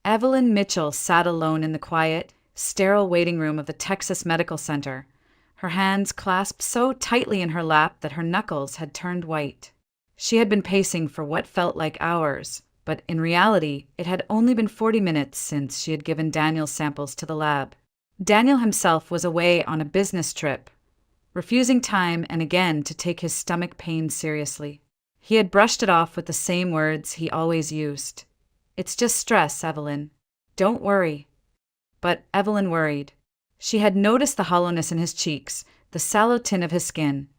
Evelyn Mitchell sat alone in the quiet, sterile waiting room of the Texas Medical Center, her hands clasped so tightly in her lap that her knuckles had turned white. She had been pacing for what felt like hours, but in reality, it had only been 40 minutes since she had given Daniel samples to the lab. Daniel himself was away on a business trip, refusing time and again to take his stomach pain seriously. He had brushed it off with the same words he always used. "It's just stress, Evelyn. Don't worry." But Evelyn worried. She had noticed the hollowness in his cheeks, the sallow tint of his skin,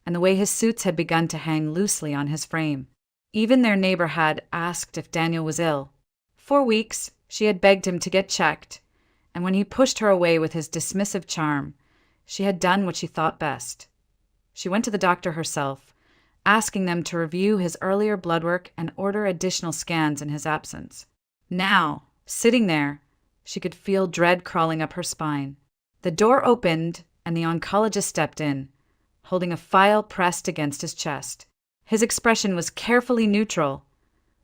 and the way his suits had begun to hang loosely on his frame. Even their neighbor had asked if Daniel was ill. For weeks, she had begged him to get checked, and when he pushed her away with his dismissive charm, she had done what she thought best. She went to the doctor herself, asking them to review his earlier blood work and order additional scans in his absence. Now, sitting there, she could feel dread crawling up her spine. The door opened, and the oncologist stepped in, holding a file pressed against his chest. His expression was carefully neutral,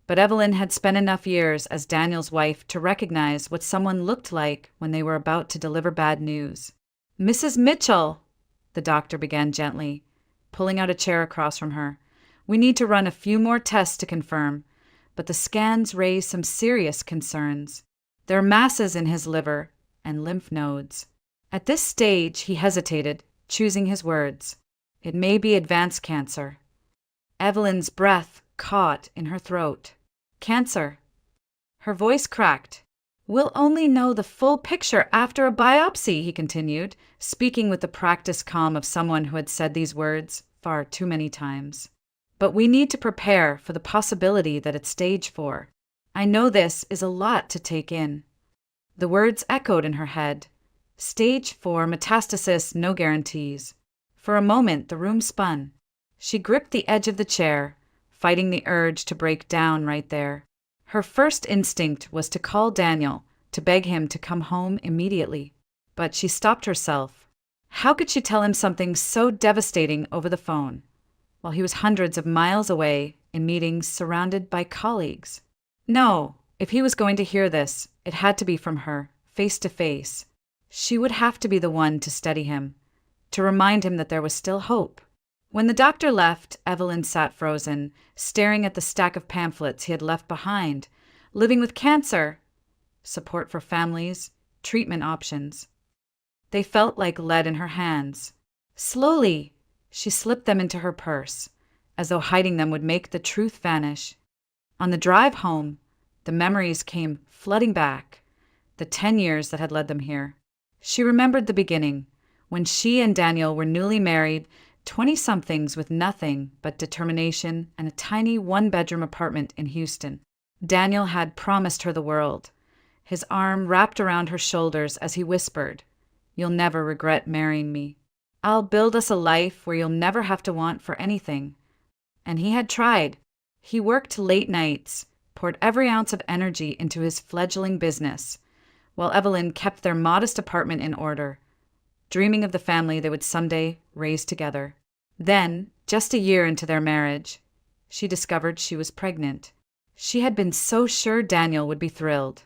but Evelyn had spent enough years as Daniel's wife to recognize what someone looked like when they were about to deliver bad news. "Mrs. Mitchell," the doctor began gently, pulling out a chair across from her. "We need to run a few more tests to confirm, but the scans raise some serious concerns. There are masses in his liver and lymph nodes." At this stage, he hesitated, choosing his words. "It may be advanced cancer." Evelyn's breath caught in her throat. "Cancer." Her voice cracked. "We'll only know the full picture after a biopsy," he continued, speaking with the practiced calm of someone who had said these words far too many times. "But we need to prepare for the possibility that it's stage 4. I know this is a lot to take in." The words echoed in her head. Stage 4 metastasis, no guarantees. For a moment, the room spun. She gripped the edge of the chair, fighting the urge to break down right there. Her first instinct was to call Daniel, to beg him to come home immediately. But she stopped herself. How could she tell him something so devastating over the phone, while he was hundreds of miles away in meetings surrounded by colleagues? No, if he was going to hear this, it had to be from her, face to face. She would have to be the one to steady him, to remind him that there was still hope. When the doctor left, Evelyn sat frozen, staring at the stack of pamphlets he had left behind. Living with cancer, support for families, treatment options. They felt like lead in her hands. Slowly, she slipped them into her purse, as though hiding them would make the truth vanish. On the drive home, the memories came flooding back, the 10 years that had led them here. She remembered the beginning, when she and Daniel were newly married, 20-somethings with nothing but determination and a tiny one-bedroom apartment in Houston. Daniel had promised her the world, his arm wrapped around her shoulders as he whispered, "You'll never regret marrying me. I'll build us a life where you'll never have to want for anything." And he had tried. He worked late nights, poured every ounce of energy into his fledgling business, while Evelyn kept their modest apartment in order, dreaming of the family they would someday raise together. Then, just a year into their marriage, she discovered she was pregnant. She had been so sure Daniel would be thrilled.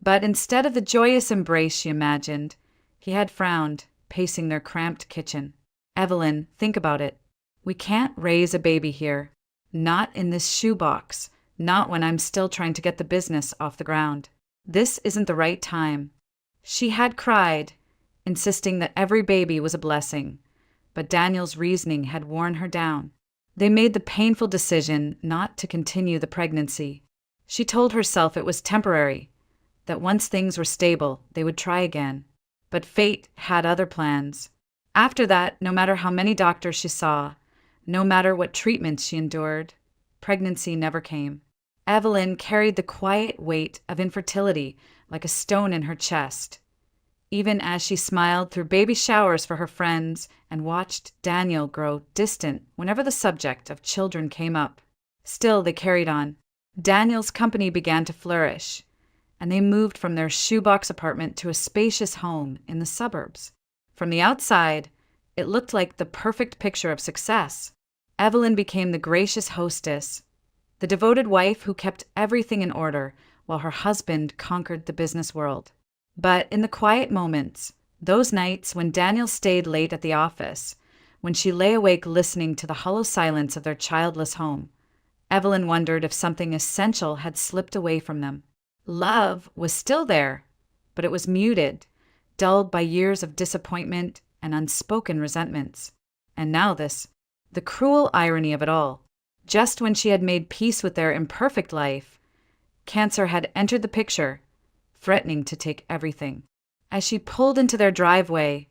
But instead of the joyous embrace she imagined, he had frowned, pacing their cramped kitchen. "Evelyn, think about it. We can't raise a baby here. Not in this shoebox. Not when I'm still trying to get the business off the ground. This isn't the right time." She had cried, insisting that every baby was a blessing, but Daniel's reasoning had worn her down. They made the painful decision not to continue the pregnancy. She told herself it was temporary, that once things were stable, they would try again. But fate had other plans. After that, no matter how many doctors she saw, no matter what treatments she endured, pregnancy never came. Evelyn carried the quiet weight of infertility like a stone in her chest, even as she smiled through baby showers for her friends and watched Daniel grow distant whenever the subject of children came up. Still, they carried on. Daniel's company began to flourish, and they moved from their shoebox apartment to a spacious home in the suburbs. From the outside, it looked like the perfect picture of success. Evelyn became the gracious hostess, the devoted wife who kept everything in order, while her husband conquered the business world. But in the quiet moments, those nights when Daniel stayed late at the office, when she lay awake listening to the hollow silence of their childless home, Evelyn wondered if something essential had slipped away from them. Love was still there, but it was muted, dulled by years of disappointment and unspoken resentments. And now this, the cruel irony of it all. Just when she had made peace with their imperfect life, cancer had entered the picture, threatening to take everything. As she pulled into their driveway,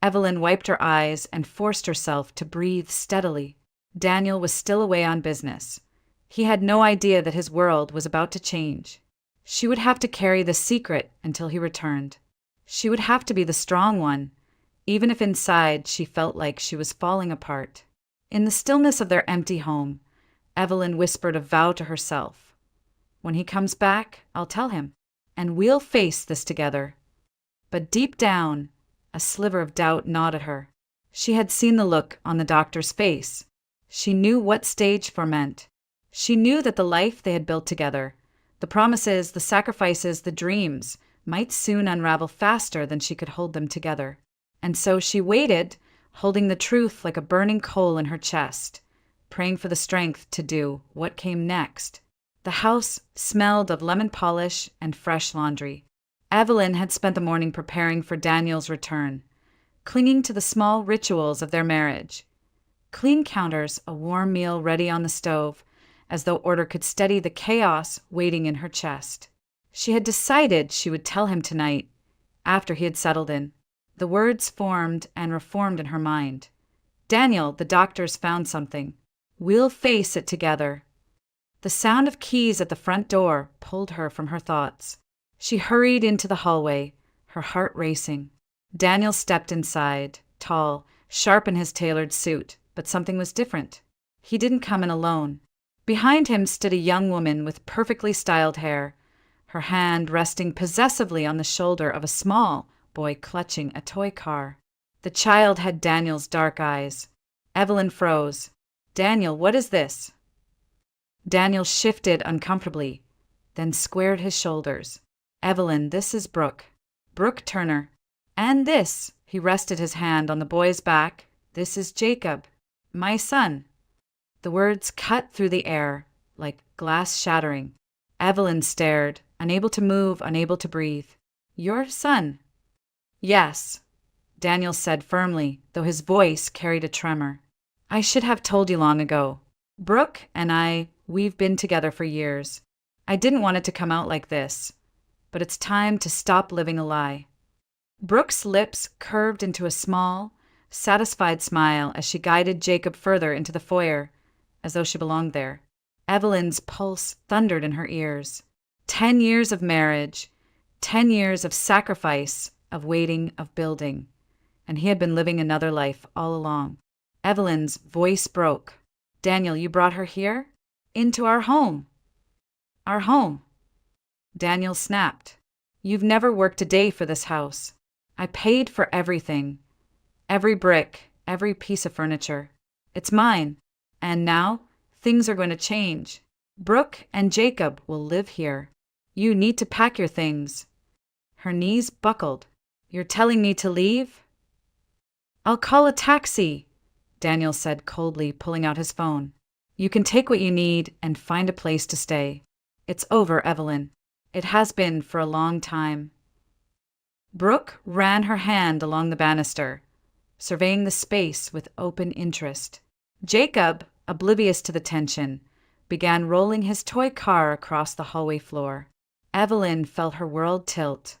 Evelyn wiped her eyes and forced herself to breathe steadily. Daniel was still away on business. He had no idea that his world was about to change. She would have to carry the secret until he returned. She would have to be the strong one, even if inside she felt like she was falling apart. In the stillness of their empty home, Evelyn whispered a vow to herself. When he comes back, I'll tell him, and we'll face this together. But deep down, a sliver of doubt gnawed at her. She had seen the look on the doctor's face. She knew what stage 4 meant. She knew that the life they had built together, the promises, the sacrifices, the dreams, might soon unravel faster than she could hold them together. And so she waited, holding the truth like a burning coal in her chest, praying for the strength to do what came next. The house smelled of lemon polish and fresh laundry. Evelyn had spent the morning preparing for Daniel's return, clinging to the small rituals of their marriage. Clean counters, a warm meal ready on the stove, as though order could steady the chaos waiting in her chest. She had decided she would tell him tonight, after he had settled in. The words formed and reformed in her mind. Daniel, the doctors found something. We'll face it together. The sound of keys at the front door pulled her from her thoughts. She hurried into the hallway, her heart racing. Daniel stepped inside, tall, sharp in his tailored suit, but something was different. He didn't come in alone. Behind him stood a young woman with perfectly styled hair, her hand resting possessively on the shoulder of a small boy clutching a toy car. The child had Daniel's dark eyes. Evelyn froze. Daniel, what is this? Daniel shifted uncomfortably, then squared his shoulders. Evelyn, this is Brooke. Brooke Turner. And this, he rested his hand on the boy's back, this is Jacob, my son. The words cut through the air, like glass shattering. Evelyn stared, unable to move, unable to breathe. Your son? Yes, Daniel said firmly, though his voice carried a tremor. I should have told you long ago. Brooke and we've been together for years. I didn't want it to come out like this. But it's time to stop living a lie. Brooke's lips curved into a small, satisfied smile as she guided Jacob further into the foyer, as though she belonged there. Evelyn's pulse thundered in her ears. 10 years of marriage, 10 years of sacrifice, of waiting, of building. And he had been living another life all along. Evelyn's voice broke. Daniel, you brought her here? Into our home. Our home. Daniel snapped. You've never worked a day for this house. I paid for everything. Every brick, every piece of furniture. It's mine. And now, things are going to change. Brooke and Jacob will live here. You need to pack your things. Her knees buckled. You're telling me to leave? I'll call a taxi, Daniel said coldly, pulling out his phone. You can take what you need and find a place to stay. It's over, Evelyn. It has been for a long time. Brooke ran her hand along the banister, surveying the space with open interest. Jacob, oblivious to the tension, began rolling his toy car across the hallway floor. Evelyn felt her world tilt,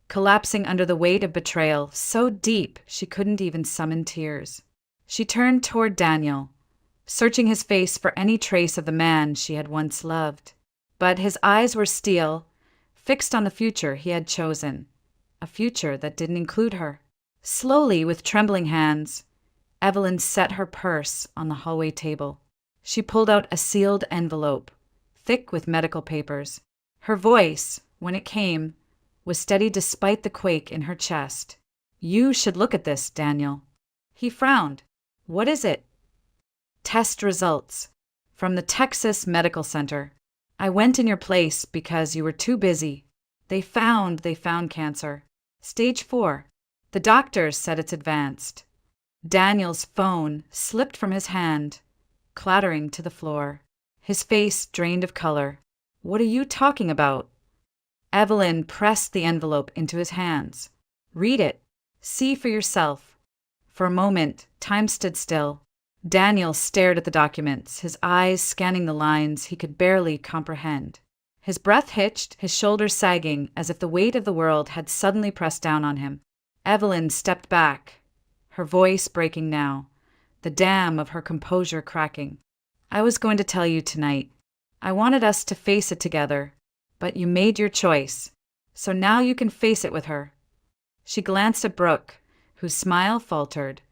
collapsing under the weight of betrayal so deep she couldn't even summon tears. She turned toward Daniel, searching his face for any trace of the man she had once loved. But his eyes were steel, fixed on the future he had chosen, a future that didn't include her. Slowly, with trembling hands, Evelyn set her purse on the hallway table. She pulled out a sealed envelope, thick with medical papers. Her voice, when it came, was steady despite the quake in her chest. You should look at this, Daniel. He frowned. What is it? Test results from the Texas Medical Center. I went in your place because you were too busy. They found cancer. Stage 4. The doctors said it's advanced. Daniel's phone slipped from his hand, clattering to the floor. His face drained of color. What are you talking about? Evelyn pressed the envelope into his hands. Read it. See for yourself. For a moment, time stood still. Daniel stared at the documents, his eyes scanning the lines he could barely comprehend. His breath hitched, his shoulders sagging, as if the weight of the world had suddenly pressed down on him. Evelyn stepped back, her voice breaking now, the dam of her composure cracking. I was going to tell you tonight. I wanted us to face it together, but you made your choice, so now you can face it with her. She glanced at Brooke, whose smile faltered,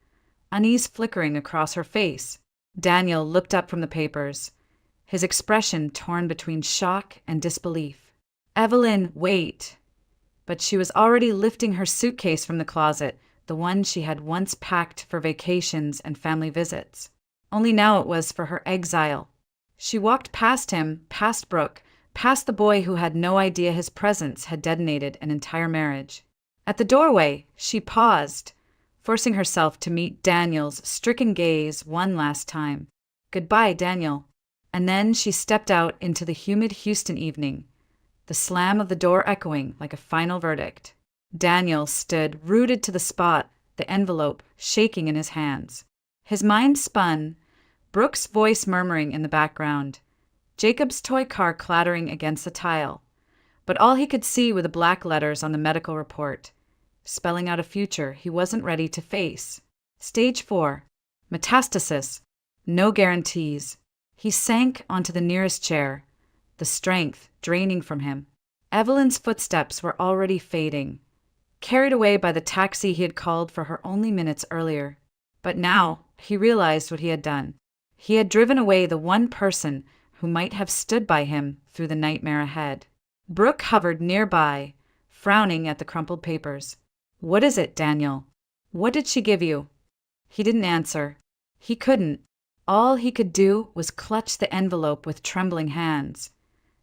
unease flickering across her face. Daniel looked up from the papers, his expression torn between shock and disbelief. Evelyn, wait. But she was already lifting her suitcase from the closet, the one she had once packed for vacations and family visits. Only now it was for her exile. She walked past him, past Brooke, past the boy who had no idea his presence had detonated an entire marriage. At the doorway, she paused, forcing herself to meet Daniel's stricken gaze one last time. Goodbye, Daniel. And then she stepped out into the humid Houston evening, the slam of the door echoing like a final verdict. Daniel stood rooted to the spot, the envelope shaking in his hands. His mind spun, Brooke's voice murmuring in the background, Jacob's toy car clattering against the tile. But all he could see were the black letters on the medical report, spelling out a future he wasn't ready to face. Stage 4. Metastasis. No guarantees. He sank onto the nearest chair, the strength draining from him. Evelyn's footsteps were already fading, carried away by the taxi he had called for her only minutes earlier. But now he realized what he had done. He had driven away the one person who might have stood by him through the nightmare ahead. Brooke hovered nearby, frowning at the crumpled papers. What is it, Daniel? What did she give you? He didn't answer. He couldn't. All he could do was clutch the envelope with trembling hands,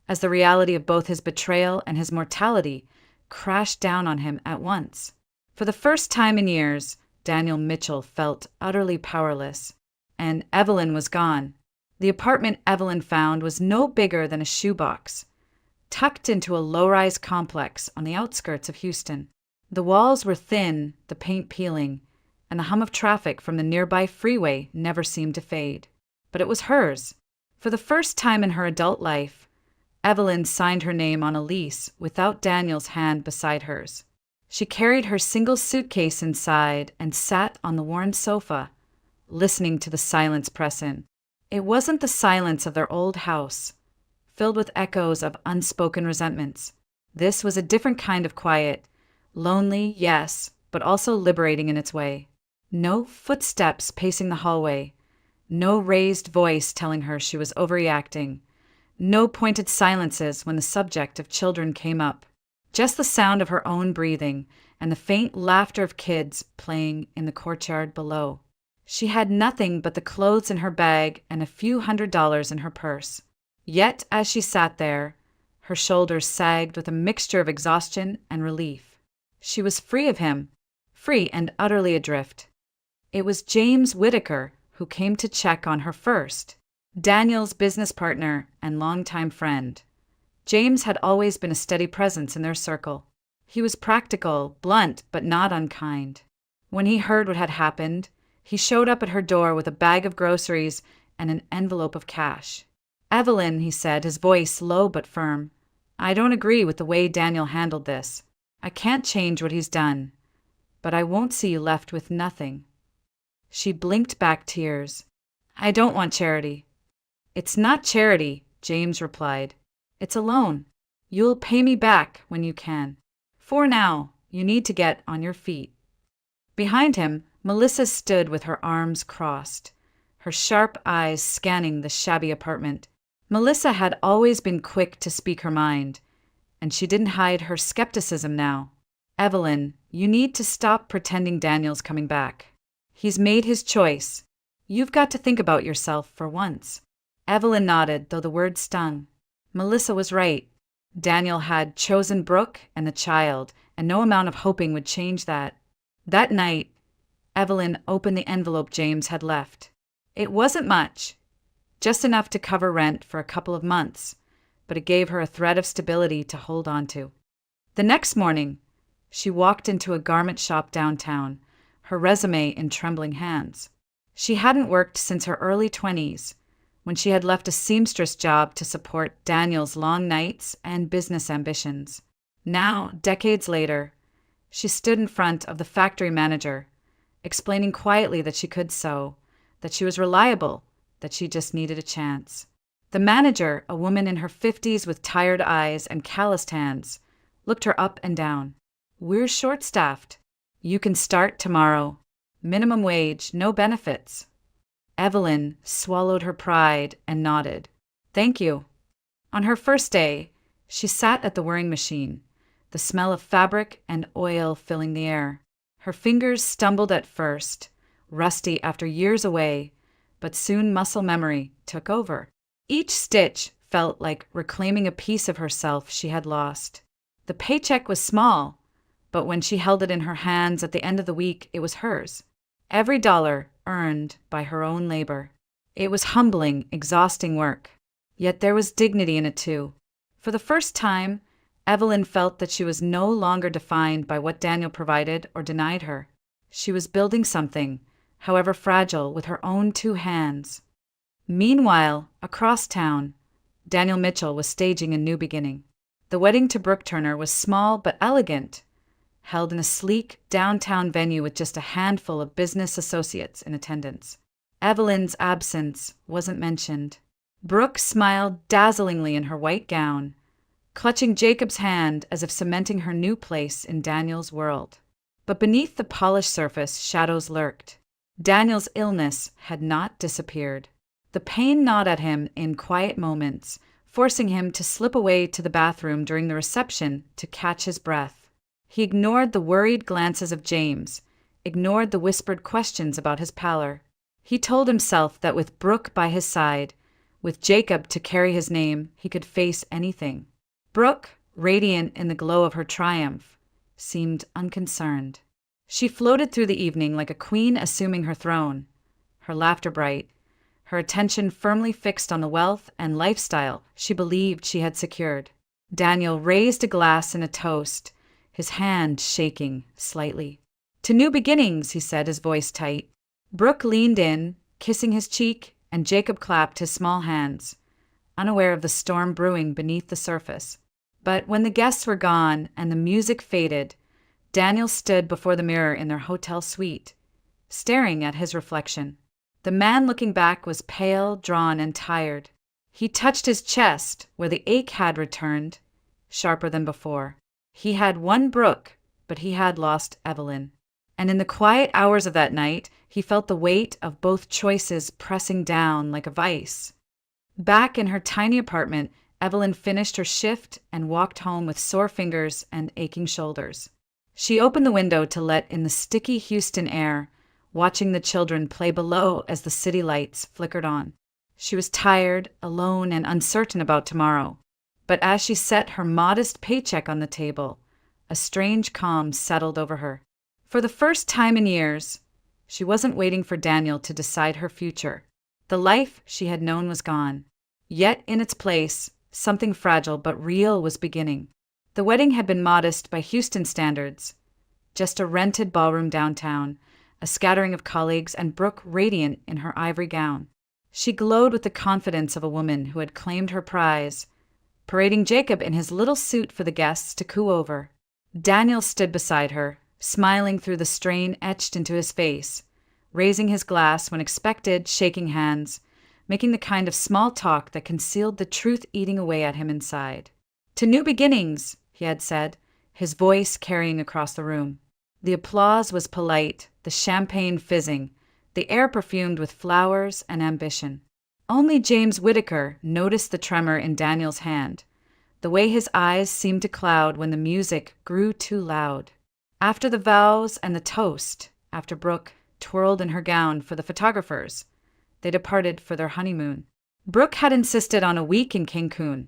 as the reality of both his betrayal and his mortality crashed down on him at once. For the first time in years, Daniel Mitchell felt utterly powerless, and Evelyn was gone. The apartment Evelyn found was no bigger than a shoebox, tucked into a low-rise complex on the outskirts of Houston. The walls were thin, the paint peeling, and the hum of traffic from the nearby freeway never seemed to fade. But it was hers. For the first time in her adult life, Evelyn signed her name on a lease without Daniel's hand beside hers. She carried her single suitcase inside and sat on the worn sofa, listening to the silence press in. It wasn't the silence of their old house, filled with echoes of unspoken resentments. This was a different kind of quiet, lonely, yes, but also liberating in its way. No footsteps pacing the hallway, no raised voice telling her she was overreacting, no pointed silences when the subject of children came up. Just the sound of her own breathing and the faint laughter of kids playing in the courtyard below. She had nothing but the clothes in her bag and a few $100s in her purse. Yet, as she sat there, her shoulders sagged with a mixture of exhaustion and relief. She was free of him, free and utterly adrift. It was James Whitaker who came to check on her first, Daniel's business partner and longtime friend. James had always been a steady presence in their circle. He was practical, blunt, but not unkind. When he heard what had happened, he showed up at her door with a bag of groceries and an envelope of cash. Evelyn, he said, his voice low but firm, I don't agree with the way Daniel handled this. I can't change what he's done, but I won't see you left with nothing. She blinked back tears. I don't want charity. It's not charity, James replied. It's a loan. You'll pay me back when you can. For now, you need to get on your feet. Behind him, Melissa stood with her arms crossed, her sharp eyes scanning the shabby apartment. Melissa had always been quick to speak her mind, and she didn't hide her skepticism now. Evelyn, you need to stop pretending Daniel's coming back. He's made his choice. You've got to think about yourself for once. Evelyn nodded, though the words stung. Melissa was right. Daniel had chosen Brooke and the child, and no amount of hoping would change that. That night, Evelyn opened the envelope James had left. It wasn't much, just enough to cover rent for a couple of months, but it gave her a thread of stability to hold on to. The next morning, she walked into a garment shop downtown, her resume in trembling hands. She hadn't worked since her early 20s, when she had left a seamstress job to support Daniel's long nights and business ambitions. Now, decades later, she stood in front of the factory manager, explaining quietly that she could sew, that she was reliable, that she just needed a chance. The manager, a woman in her 50s with tired eyes and calloused hands, looked her up and down. "We're short-staffed. You can start tomorrow. Minimum wage, no benefits." Evelyn swallowed her pride and nodded. "Thank you." On her first day, she sat at the whirring machine, the smell of fabric and oil filling the air. Her fingers stumbled at first, rusty after years away, but soon muscle memory took over. Each stitch felt like reclaiming a piece of herself she had lost. The paycheck was small, but when she held it in her hands at the end of the week, it was hers. Every dollar earned by her own labor. It was humbling, exhausting work. Yet there was dignity in it too. For the first time, Evelyn felt that she was no longer defined by what Daniel provided or denied her. She was building something, however fragile, with her own two hands. Meanwhile, across town, Daniel Mitchell was staging a new beginning. The wedding to Brooke Turner was small but elegant, held in a sleek downtown venue with just a handful of business associates in attendance. Evelyn's absence wasn't mentioned. Brooke smiled dazzlingly in her white gown, clutching Jacob's hand as if cementing her new place in Daniel's world. But beneath the polished surface, shadows lurked. Daniel's illness had not disappeared. The pain gnawed at him in quiet moments, forcing him to slip away to the bathroom during the reception to catch his breath. He ignored the worried glances of James, ignored the whispered questions about his pallor. He told himself that with Brooke by his side, with Jacob to carry his name, he could face anything. Brooke, radiant in the glow of her triumph, seemed unconcerned. She floated through the evening like a queen assuming her throne, her laughter bright, her attention firmly fixed on the wealth and lifestyle she believed she had secured. Daniel raised a glass in a toast, his hand shaking slightly. "To new beginnings," he said, his voice tight. Brooke leaned in, kissing his cheek, and Jacob clapped his small hands, unaware of the storm brewing beneath the surface. But when the guests were gone and the music faded, Daniel stood before the mirror in their hotel suite, staring at his reflection. The man looking back was pale, drawn, and tired. He touched his chest, where the ache had returned, sharper than before. He had won Brooke, but he had lost Evelyn. And in the quiet hours of that night, he felt the weight of both choices pressing down like a vice. Back in her tiny apartment, Evelyn finished her shift and walked home with sore fingers and aching shoulders. She opened the window to let in the sticky Houston air, watching the children play below as the city lights flickered on. She was tired, alone, and uncertain about tomorrow. But as she set her modest paycheck on the table, a strange calm settled over her. For the first time in years, she wasn't waiting for Daniel to decide her future. The life she had known was gone. Yet in its place, something fragile but real was beginning. The wedding had been modest by Houston standards, just a rented ballroom downtown, a scattering of colleagues, and Brooke radiant in her ivory gown. She glowed with the confidence of a woman who had claimed her prize, parading Jacob in his little suit for the guests to coo over. Daniel stood beside her, smiling through the strain etched into his face, raising his glass when expected, shaking hands, making the kind of small talk that concealed the truth eating away at him inside. "To new beginnings," he had said, his voice carrying across the room. The applause was polite, the champagne fizzing, the air perfumed with flowers and ambition. Only James Whittaker noticed the tremor in Daniel's hand, the way his eyes seemed to cloud when the music grew too loud. After the vows and the toast, after Brooke twirled in her gown for the photographers, they departed for their honeymoon. Brooke had insisted on a week in Cancun,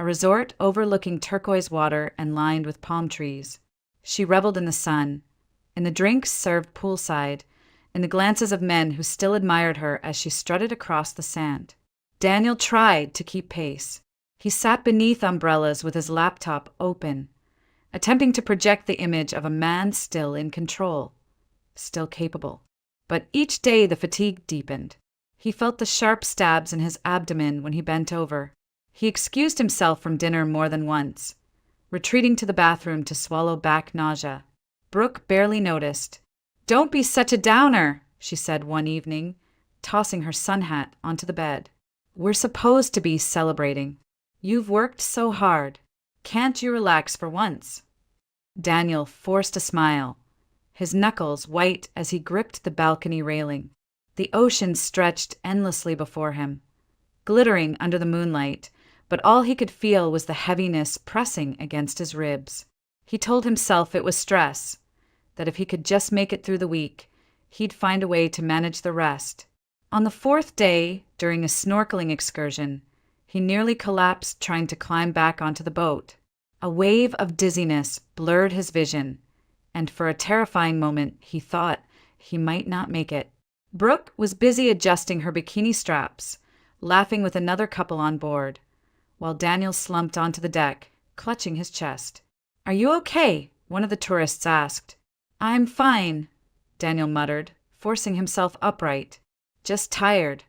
a resort overlooking turquoise water and lined with palm trees. She reveled in the sun, in the drinks served poolside, in the glances of men who still admired her as she strutted across the sand. Daniel tried to keep pace. He sat beneath umbrellas with his laptop open, attempting to project the image of a man still in control, still capable. But each day the fatigue deepened. He felt the sharp stabs in his abdomen when he bent over. He excused himself from dinner more than once, retreating to the bathroom to swallow back nausea. Brooke barely noticed. "Don't be such a downer," she said one evening, tossing her sun hat onto the bed. "We're supposed to be celebrating. You've worked so hard. Can't you relax for once?" Daniel forced a smile, his knuckles white as he gripped the balcony railing. The ocean stretched endlessly before him, glittering under the moonlight, but all he could feel was the heaviness pressing against his ribs. He told himself it was stress, that if he could just make it through the week, he'd find a way to manage the rest. On the fourth day, during a snorkeling excursion, he nearly collapsed trying to climb back onto the boat. A wave of dizziness blurred his vision, and for a terrifying moment he thought he might not make it. Brooke was busy adjusting her bikini straps, laughing with another couple on board, while Daniel slumped onto the deck, clutching his chest. "Are you okay?" one of the tourists asked. "I'm fine," Daniel muttered, forcing himself upright. "Just tired."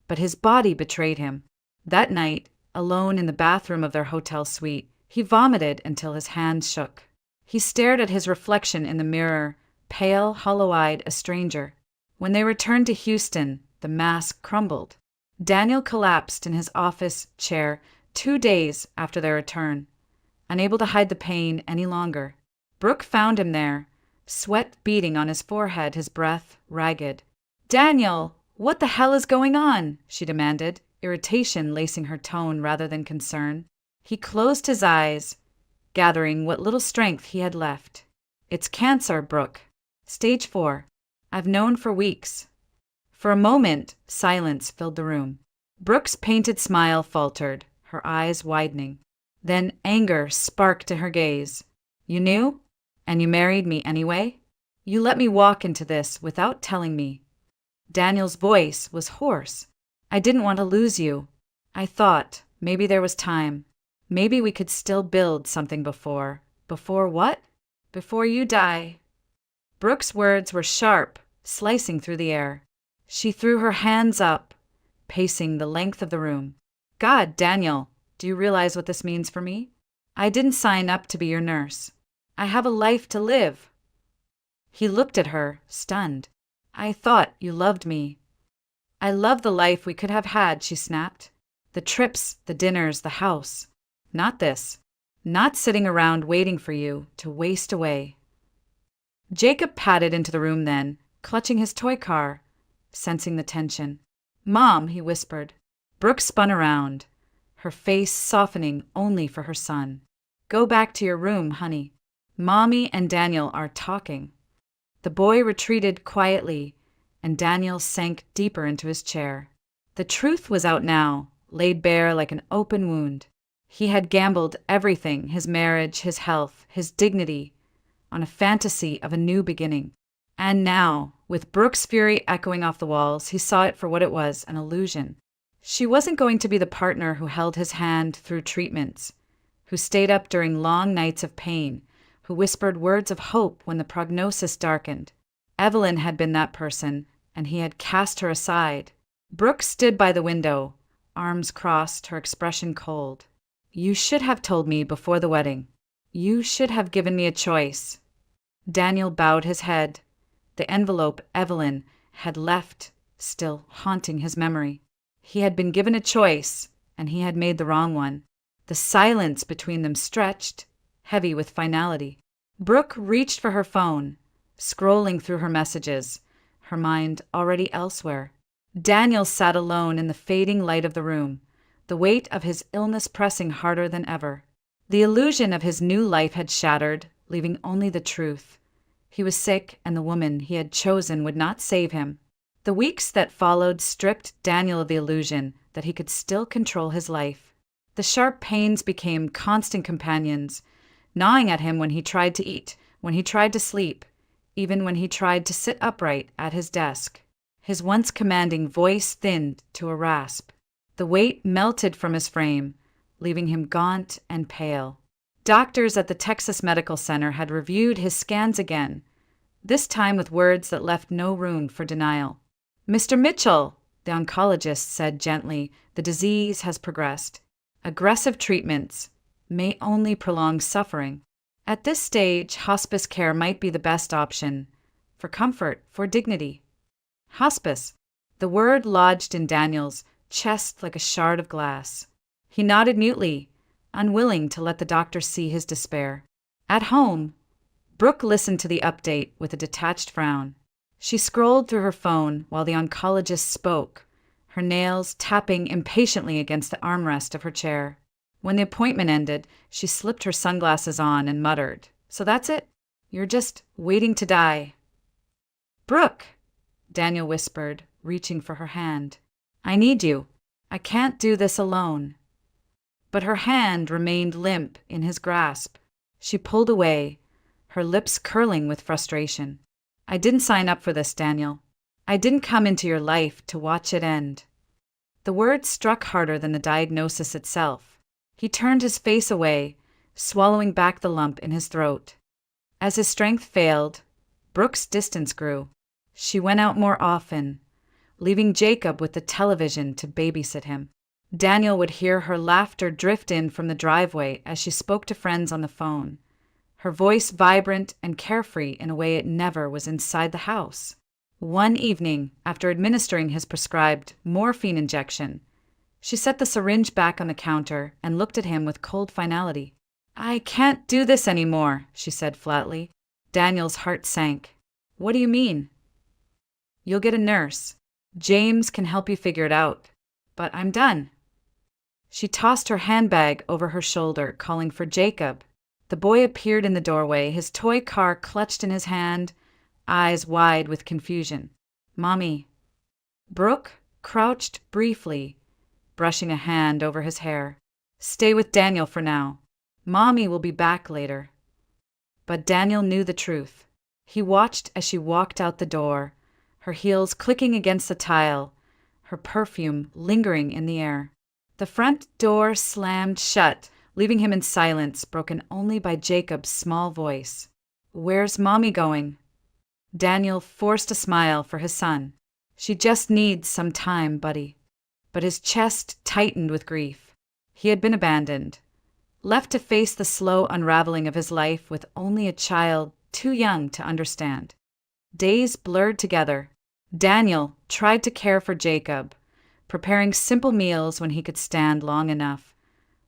But his body betrayed him. That night, alone in the bathroom of their hotel suite, he vomited until his hands shook. He stared at his reflection in the mirror, pale, hollow-eyed, a stranger. When they returned to Houston, the mask crumbled. Daniel collapsed in his office chair 2 days after their return, unable to hide the pain any longer. Brooke found him there, sweat beading on his forehead, his breath ragged. "Daniel, what the hell is going on?" she demanded, irritation lacing her tone rather than concern. He closed his eyes, gathering what little strength he had left. "It's cancer, Brooke. Stage 4. I've known for weeks." For a moment, silence filled the room. Brooke's painted smile faltered, her eyes widening. Then anger sparked in her gaze. "You knew? And you married me anyway? You let me walk into this without telling me." Daniel's voice was hoarse. "I didn't want to lose you. I thought maybe there was time. Maybe we could still build something before." "Before what?" "Before you die." Brooke's words were sharp, slicing through the air. She threw her hands up, pacing the length of the room. "God, Daniel, do you realize what this means for me? I didn't sign up to be your nurse. I have a life to live." He looked at her, stunned. "I thought you loved me." "I love the life we could have had," she snapped. "The trips, the dinners, the house. Not this. Not sitting around waiting for you to waste away." Jacob padded into the room then, clutching his toy car, sensing the tension. "Mom," he whispered. Brooke spun around, her face softening only for her son. "Go back to your room, honey. Mommy and Daniel are talking." The boy retreated quietly, and Daniel sank deeper into his chair. The truth was out now, laid bare like an open wound. He had gambled everything, his marriage, his health, his dignity, on a fantasy of a new beginning. And now, with Brooke's fury echoing off the walls, he saw it for what it was, an illusion. She wasn't going to be the partner who held his hand through treatments, who stayed up during long nights of pain, who whispered words of hope when the prognosis darkened. Evelyn had been that person, and he had cast her aside. Brooke stood by the window, arms crossed, her expression cold. "You should have told me before the wedding. You should have given me a choice." Daniel bowed his head. The envelope Evelyn had left still haunting his memory. He had been given a choice, and he had made the wrong one. The silence between them stretched, heavy with finality. Brooke reached for her phone, scrolling through her messages, her mind already elsewhere. Daniel sat alone in the fading light of the room, the weight of his illness pressing harder than ever. The illusion of his new life had shattered, leaving only the truth. He was sick, and the woman he had chosen would not save him. The weeks that followed stripped Daniel of the illusion that he could still control his life. The sharp pains became constant companions, gnawing at him when he tried to eat, when he tried to sleep, even when he tried to sit upright at his desk. His once commanding voice thinned to a rasp. The weight melted from his frame, leaving him gaunt and pale. Doctors at the Texas Medical Center had reviewed his scans again, this time with words that left no room for denial. "Mr. Mitchell," the oncologist said gently, "the disease has progressed. Aggressive treatments may only prolong suffering. At this stage, hospice care might be the best option, for comfort, for dignity." Hospice. The word lodged in Daniel's chest like a shard of glass. He nodded mutely, unwilling to let the doctor see his despair. At home, Brooke listened to the update with a detached frown. She scrolled through her phone while the oncologist spoke, her nails tapping impatiently against the armrest of her chair. When the appointment ended, she slipped her sunglasses on and muttered, "So that's it? You're just waiting to die." "Brooke," Daniel whispered, reaching for her hand. "I need you. I can't do this alone." But her hand remained limp in his grasp. She pulled away, her lips curling with frustration. "I didn't sign up for this, Daniel. I didn't come into your life to watch it end." The words struck harder than the diagnosis itself. He turned his face away, swallowing back the lump in his throat. As his strength failed, Brooke's distance grew. She went out more often, leaving Jacob with the television to babysit him. Daniel would hear her laughter drift in from the driveway as she spoke to friends on the phone, her voice vibrant and carefree in a way it never was inside the house. One evening, after administering his prescribed morphine injection, she set the syringe back on the counter and looked at him with cold finality. "I can't do this anymore," she said flatly. Daniel's heart sank. "What do you mean?" "You'll get a nurse. James can help you figure it out. But I'm done." She tossed her handbag over her shoulder, calling for Jacob. The boy appeared in the doorway, his toy car clutched in his hand, eyes wide with confusion. "Mommy." Brooke crouched briefly, brushing a hand over his hair. "Stay with Daniel for now. Mommy will be back later." But Daniel knew the truth. He watched as she walked out the door, her heels clicking against the tile, her perfume lingering in the air. The front door slammed shut, leaving him in silence, broken only by Jacob's small voice. "Where's Mommy going?" Daniel forced a smile for his son. "She just needs some time, buddy." But his chest tightened with grief. He had been abandoned, left to face the slow unraveling of his life with only a child too young to understand. Days blurred together. Daniel tried to care for Jacob, preparing simple meals when he could stand long enough,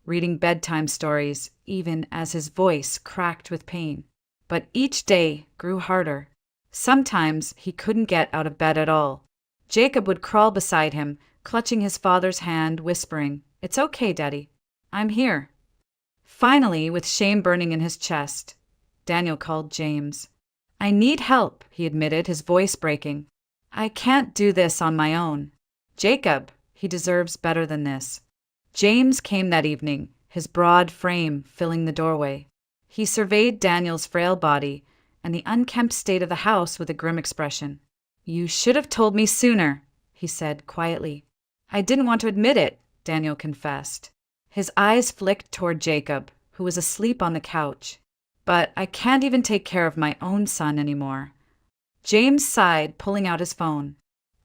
reading bedtime stories even as his voice cracked with pain. But each day grew harder. Sometimes he couldn't get out of bed at all. Jacob would crawl beside him, clutching his father's hand, whispering, "It's okay, Daddy. I'm here." Finally, with shame burning in his chest, Daniel called James. "I need help," he admitted, his voice breaking. "I can't do this on my own." "Jacob, he deserves better than this." James came that evening, his broad frame filling the doorway. He surveyed Daniel's frail body and the unkempt state of the house with a grim expression. "You should have told me sooner," he said quietly. "I didn't want to admit it," Daniel confessed. His eyes flicked toward Jacob, who was asleep on the couch. "But I can't even take care of my own son anymore." James sighed, pulling out his phone.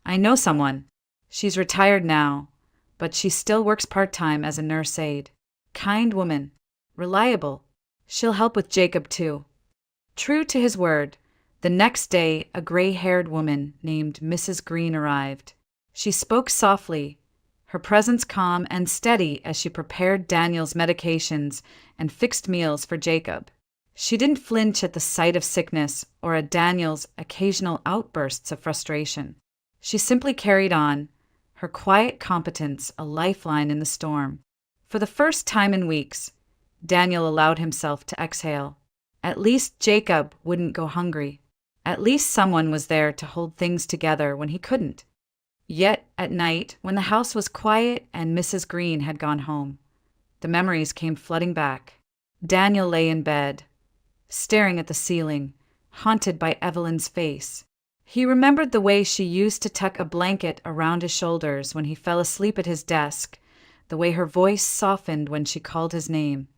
"I know someone. She's retired now, but she still works part-time as a nurse aide. Kind woman. Reliable. She'll help with Jacob too." True to his word, the next day a gray-haired woman named Mrs. Green arrived. She spoke softly, her presence calm and steady as she prepared Daniel's medications and fixed meals for Jacob. She didn't flinch at the sight of sickness or at Daniel's occasional outbursts of frustration. She simply carried on, her quiet competence a lifeline in the storm. For the first time in weeks, Daniel allowed himself to exhale. At least Jacob wouldn't go hungry. At least someone was there to hold things together when he couldn't. Yet at night, when the house was quiet and Mrs. Green had gone home, The memories came flooding back. Daniel lay in bed, staring at the ceiling, haunted by Evelyn's face. He remembered the way she used to tuck a blanket around his shoulders when he fell asleep at his desk, the way her voice softened when she called his name,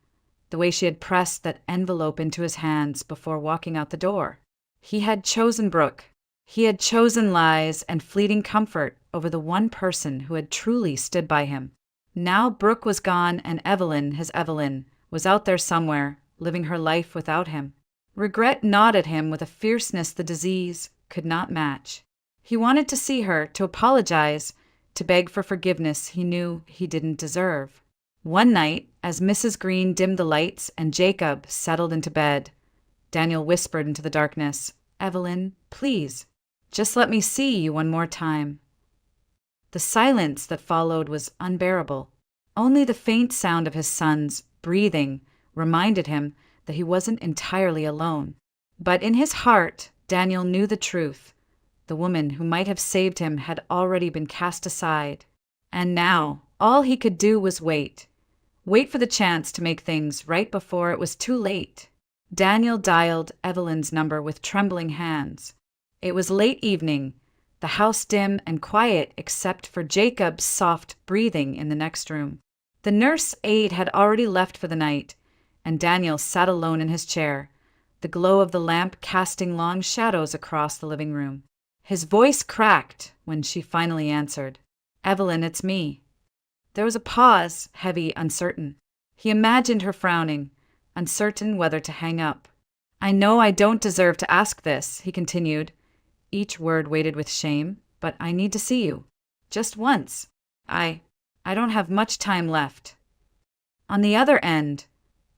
the way she had pressed that envelope into his hands before walking out the door. He had chosen Brooke. He had chosen lies and fleeting comfort over the one person who had truly stood by him. Now Brooke was gone and Evelyn, his Evelyn, was out there somewhere, living her life without him. Regret gnawed at him with a fierceness the disease could not match. He wanted to see her, to apologize, to beg for forgiveness he knew he didn't deserve. One night, as Mrs. Green dimmed the lights and Jacob settled into bed, Daniel whispered into the darkness, "Evelyn, please, just let me see you one more time." The silence that followed was unbearable. Only the faint sound of his son's breathing reminded him that he wasn't entirely alone. But in his heart, Daniel knew the truth. The woman who might have saved him had already been cast aside. And now, all he could do was wait. Wait for the chance to make things right before it was too late. Daniel dialed Evelyn's number with trembling hands. It was late evening, the house dim and quiet except for Jacob's soft breathing in the next room. The nurse aide had already left for the night, and Daniel sat alone in his chair, the glow of the lamp casting long shadows across the living room. His voice cracked when she finally answered. "Evelyn, it's me." There was a pause, heavy, uncertain. He imagined her frowning, uncertain whether to hang up. "I know I don't deserve to ask this," he continued, each word weighted with shame, "but I need to see you. Just once. I don't have much time left." On the other end,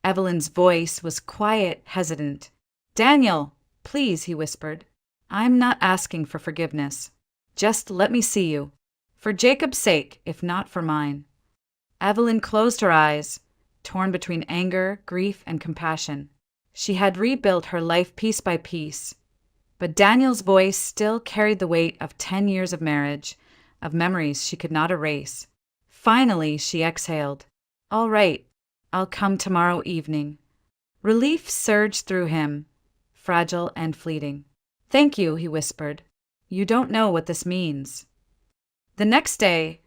Evelyn's voice was quiet, hesitant. "Daniel, please," he whispered. "I'm not asking for forgiveness. Just let me see you. For Jacob's sake, if not for mine." Evelyn closed her eyes, torn between anger, grief, and compassion. She had rebuilt her life piece by piece, but Daniel's voice still carried the weight of 10 years of marriage, of memories she could not erase. Finally, she exhaled. "All right, I'll come tomorrow evening." Relief surged through him, fragile and fleeting. "Thank you," he whispered. "You don't know what this means." The next day,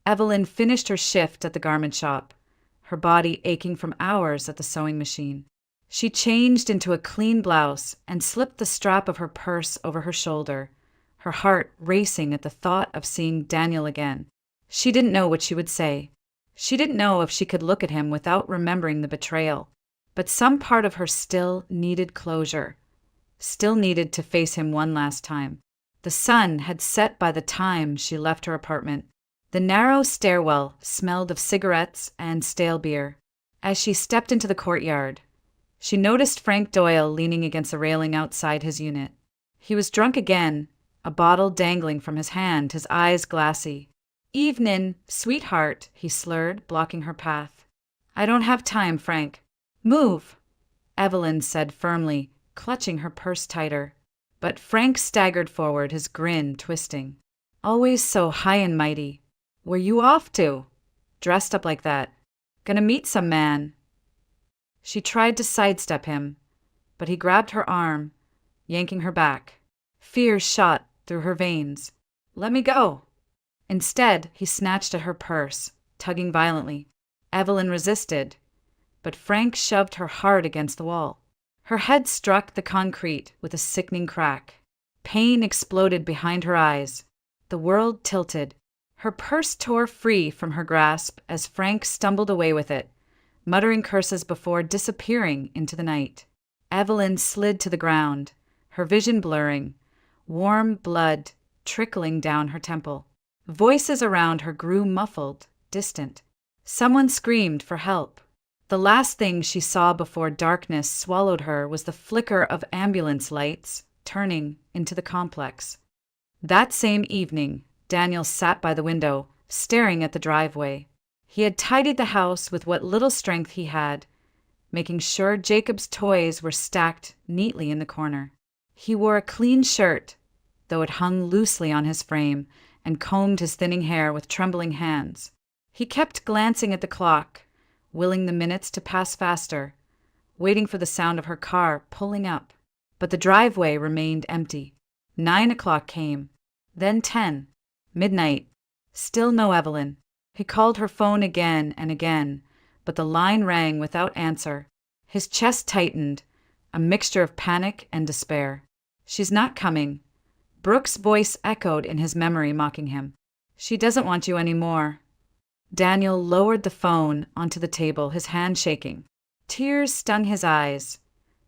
Evelyn finished her shift at the garment shop, her body aching from hours at the sewing machine. She changed into a clean blouse and slipped the strap of her purse over her shoulder, her heart racing at the thought of seeing Daniel again. She didn't know what she would say. She didn't know if she could look at him without remembering the betrayal. But some part of her still needed closure, still needed to face him one last time. The sun had set by the time she left her apartment. The narrow stairwell smelled of cigarettes and stale beer. As she stepped into the courtyard, she noticed Frank Doyle leaning against the railing outside his unit. He was drunk again, a bottle dangling from his hand, his eyes glassy. "Evenin', sweetheart," he slurred, blocking her path. "I don't have time, Frank." "Move," Evelyn said firmly, clutching her purse tighter. But Frank staggered forward, his grin twisting. "Always so high and mighty. Where you off to? Dressed up like that. Gonna meet some man." She tried to sidestep him, but he grabbed her arm, yanking her back. Fear shot through her veins. "Let me go." Instead, he snatched at her purse, tugging violently. Evelyn resisted, but Frank shoved her hard against the wall. Her head struck the concrete with a sickening crack. Pain exploded behind her eyes. The world tilted. Her purse tore free from her grasp as Frank stumbled away with it, muttering curses before disappearing into the night. Evelyn slid to the ground, her vision blurring, warm blood trickling down her temple. Voices around her grew muffled, distant. Someone screamed for help. The last thing she saw before darkness swallowed her was the flicker of ambulance lights turning into the complex. That same evening, Daniel sat by the window, staring at the driveway. He had tidied the house with what little strength he had, making sure Jacob's toys were stacked neatly in the corner. He wore a clean shirt, though it hung loosely on his frame, and combed his thinning hair with trembling hands. He kept glancing at the clock, willing the minutes to pass faster, waiting for the sound of her car pulling up. But the driveway remained empty. 9 o'clock came, then 10, midnight. Still no Evelyn. He called her phone again and again, but the line rang without answer. His chest tightened, a mixture of panic and despair. She's not coming. Brooke's voice echoed in his memory, mocking him. She doesn't want you anymore. Daniel lowered the phone onto the table, his hand shaking. Tears stung his eyes,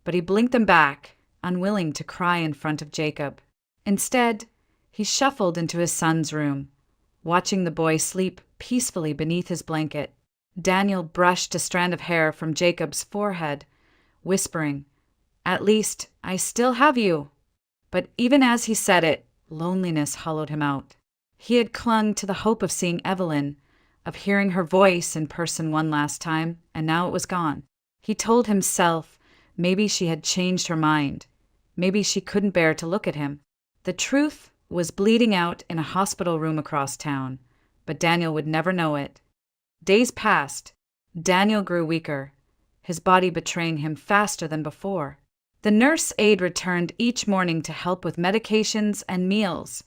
but he blinked them back, unwilling to cry in front of Jacob. Instead, he shuffled into his son's room, watching the boy sleep peacefully beneath his blanket. Daniel brushed a strand of hair from Jacob's forehead, whispering, "At least, I still have you." But even as he said it, loneliness hollowed him out. He had clung to the hope of seeing Evelyn, of hearing her voice in person one last time, and now it was gone. He told himself maybe she had changed her mind. Maybe she couldn't bear to look at him. The truth was bleeding out in a hospital room across town, but Daniel would never know it. Days passed. Daniel grew weaker, his body betraying him faster than before. The nurse aide returned each morning to help with medications and meals,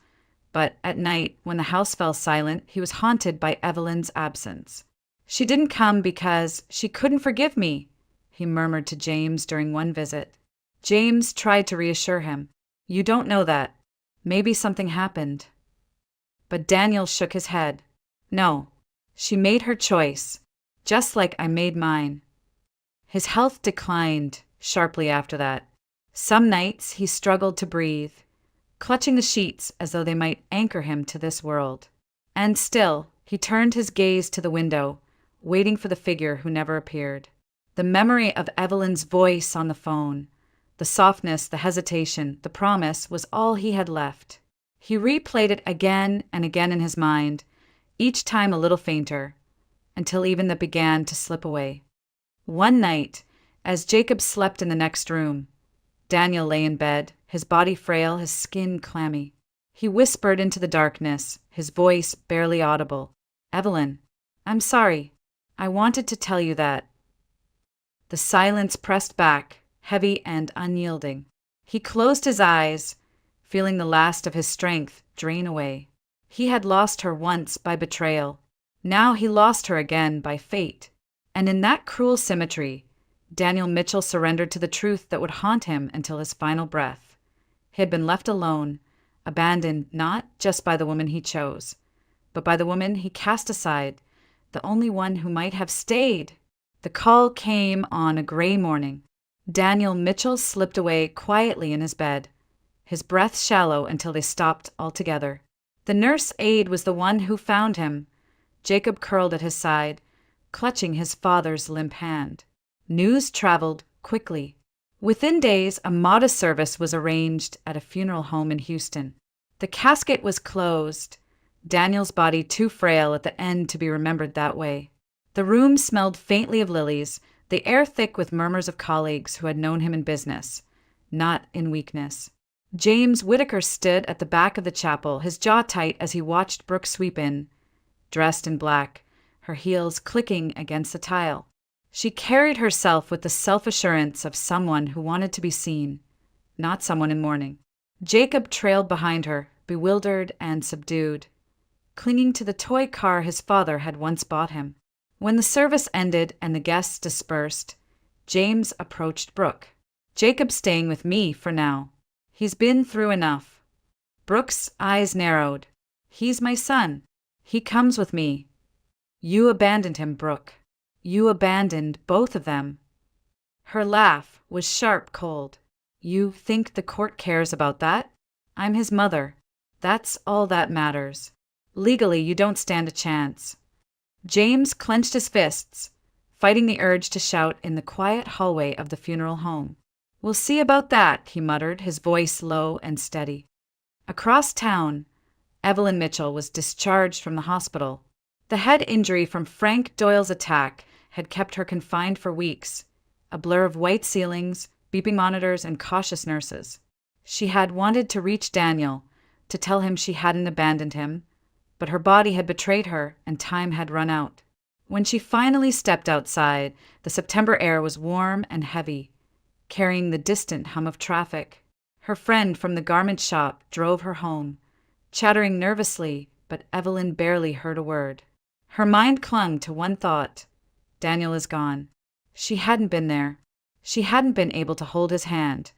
but at night, when the house fell silent, he was haunted by Evelyn's absence. "She didn't come because she couldn't forgive me," he murmured to James during one visit. James tried to reassure him. "You don't know that. Maybe something happened." But Daniel shook his head. "No, she made her choice, just like I made mine." His health declined sharply after that. Some nights he struggled to breathe, clutching the sheets as though they might anchor him to this world. And still, he turned his gaze to the window, waiting for the figure who never appeared. The memory of Evelyn's voice on the phone, the softness, the hesitation, the promise was all he had left. He replayed it again and again in his mind, each time a little fainter, until even that began to slip away. One night, as Jacob slept in the next room, Daniel lay in bed, his body frail, his skin clammy. He whispered into the darkness, his voice barely audible. "Evelyn, I'm sorry. I wanted to tell you that." The silence pressed back, heavy and unyielding. He closed his eyes, feeling the last of his strength drain away. He had lost her once by betrayal. Now he lost her again by fate. And in that cruel symmetry, Daniel Mitchell surrendered to the truth that would haunt him until his final breath. He had been left alone, abandoned not just by the woman he chose, but by the woman he cast aside, the only one who might have stayed. The call came on a gray morning. Daniel Mitchell slipped away quietly in his bed, his breath shallow until they stopped altogether. The nurse aide was the one who found him. Jacob curled at his side, clutching his father's limp hand. News traveled quickly. Within days, a modest service was arranged at a funeral home in Houston. The casket was closed, Daniel's body too frail at the end to be remembered that way. The room smelled faintly of lilies, the air thick with murmurs of colleagues who had known him in business, not in weakness. James Whitaker stood at the back of the chapel, his jaw tight as he watched Brooke sweep in, dressed in black, her heels clicking against the tile. She carried herself with the self-assurance of someone who wanted to be seen, not someone in mourning. Jacob trailed behind her, bewildered and subdued, clinging to the toy car his father had once bought him. When the service ended and the guests dispersed, James approached Brooke. "Jacob's staying with me for now. He's been through enough." Brooke's eyes narrowed. "He's my son. He comes with me." "You abandoned him, Brooke. You abandoned both of them." Her laugh was sharp, cold. "You think the court cares about that? I'm his mother. That's all that matters. Legally, you don't stand a chance." James clenched his fists, fighting the urge to shout in the quiet hallway of the funeral home. "We'll see about that," he muttered, his voice low and steady. Across town, Evelyn Mitchell was discharged from the hospital. The head injury from Frank Doyle's attack had kept her confined for weeks, a blur of white ceilings, beeping monitors, and cautious nurses. She had wanted to reach Daniel, to tell him she hadn't abandoned him, but her body had betrayed her and time had run out. When she finally stepped outside, the September air was warm and heavy, carrying the distant hum of traffic. Her friend from the garment shop drove her home, chattering nervously, but Evelyn barely heard a word. Her mind clung to one thought: Daniel is gone. She hadn't been there. She hadn't been able to hold his hand,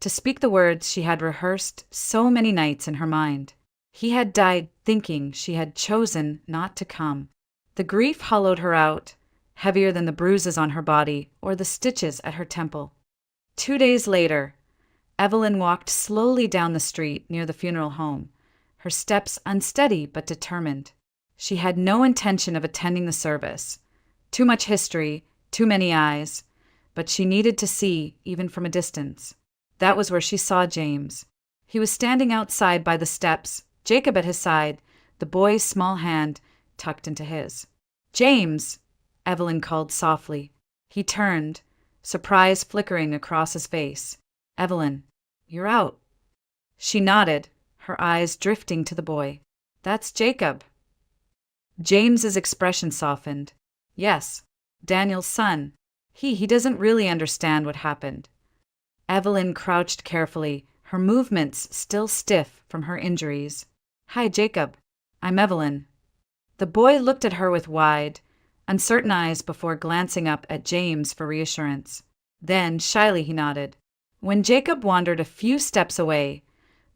to speak the words she had rehearsed so many nights in her mind. He had died thinking she had chosen not to come. The grief hollowed her out, heavier than the bruises on her body or the stitches at her temple. 2 days later, Evelyn walked slowly down the street near the funeral home, her steps unsteady but determined. She had no intention of attending the service. Too much history, too many eyes, but she needed to see, even from a distance. That was where she saw James. He was standing outside by the steps, Jacob at his side, the boy's small hand tucked into his. "James!" Evelyn called softly. He turned, surprise flickering across his face. "Evelyn, you're out." She nodded, her eyes drifting to the boy. "That's Jacob." James's expression softened. "Yes, Daniel's son. He doesn't really understand what happened." Evelyn crouched carefully, her movements still stiff from her injuries. "Hi, Jacob. I'm Evelyn." The boy looked at her with wide, uncertain eyes before glancing up at James for reassurance. Then, shyly, he nodded. When Jacob wandered a few steps away,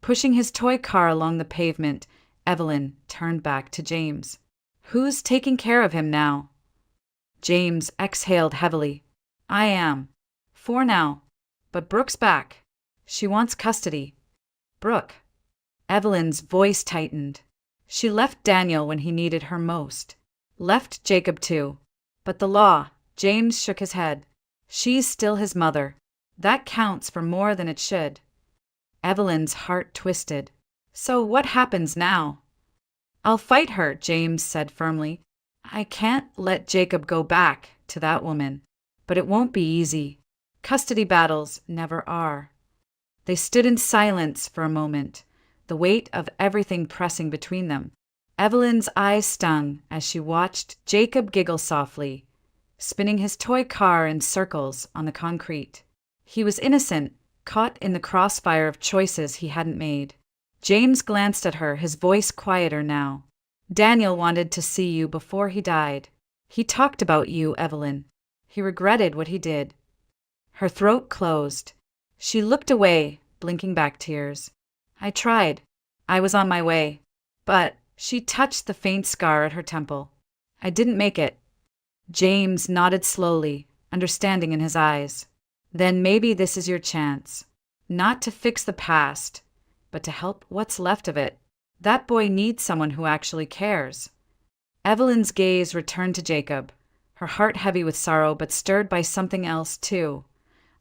pushing his toy car along the pavement, Evelyn turned back to James. "Who's taking care of him now?" James exhaled heavily. "I am. For now. But Brooke's back. She wants custody." "Brooke." Evelyn's voice tightened. She left Daniel when he needed her most. Left Jacob too. But the law, James shook his head. She's still his mother. That counts for more than it should. Evelyn's heart twisted. "So what happens now?" "I'll fight her," James said firmly. "I can't let Jacob go back to that woman. But it won't be easy. Custody battles never are." They stood in silence for a moment, the weight of everything pressing between them. Evelyn's eyes stung as she watched Jacob giggle softly, spinning his toy car in circles on the concrete. He was innocent, caught in the crossfire of choices he hadn't made. James glanced at her, his voice quieter now. "Daniel wanted to see you before he died. He talked about you, Evelyn. He regretted what he did." Her throat closed. She looked away, blinking back tears. "I tried. I was on my way. But," she touched the faint scar at her temple, "I didn't make it." James nodded slowly, understanding in his eyes. "Then maybe this is your chance. Not to fix the past, but to help what's left of it. That boy needs someone who actually cares." Evelyn's gaze returned to Jacob, her heart heavy with sorrow but stirred by something else too.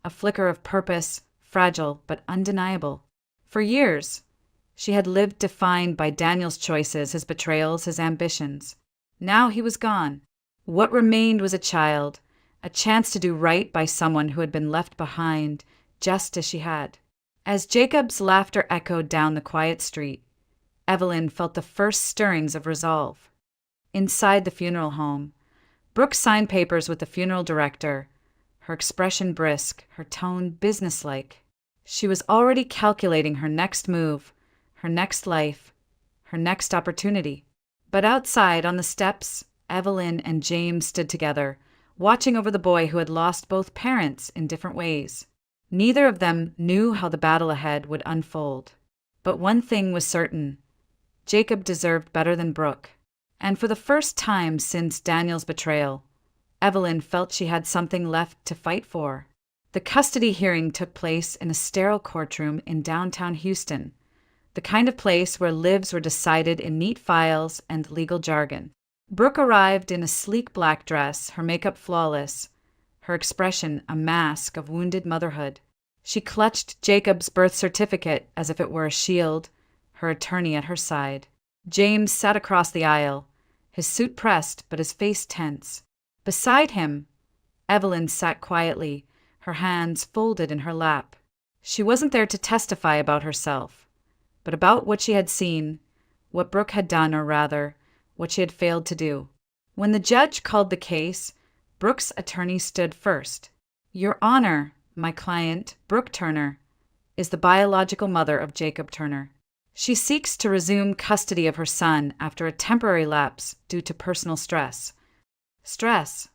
A flicker of purpose, fragile but undeniable. For years, she had lived defined by Daniel's choices, his betrayals, his ambitions. Now he was gone. What remained was a child, a chance to do right by someone who had been left behind, just as she had. As Jacob's laughter echoed down the quiet street, Evelyn felt the first stirrings of resolve. Inside the funeral home, Brooke signed papers with the funeral director, her expression brisk, her tone businesslike. She was already calculating her next move, her next life, her next opportunity. But outside on the steps, Evelyn and James stood together, watching over the boy who had lost both parents in different ways. Neither of them knew how the battle ahead would unfold. But one thing was certain: Jacob deserved better than Brooke. And for the first time since Daniel's betrayal, Evelyn felt she had something left to fight for. The custody hearing took place in a sterile courtroom in downtown Houston, the kind of place where lives were decided in neat files and legal jargon. Brooke arrived in a sleek black dress, her makeup flawless, her expression a mask of wounded motherhood. She clutched Jacob's birth certificate as if it were a shield, her attorney at her side. James sat across the aisle, his suit pressed but his face tense. Beside him, Evelyn sat quietly, her hands folded in her lap. She wasn't there to testify about herself, but about what she had seen, what Brooke had done, or rather, what she had failed to do. When the judge called the case, Brooke's attorney stood first. Your Honor, my client, Brooke Turner, is the biological mother of Jacob Turner. She seeks to resume custody of her son after a temporary lapse due to personal stress. Stress,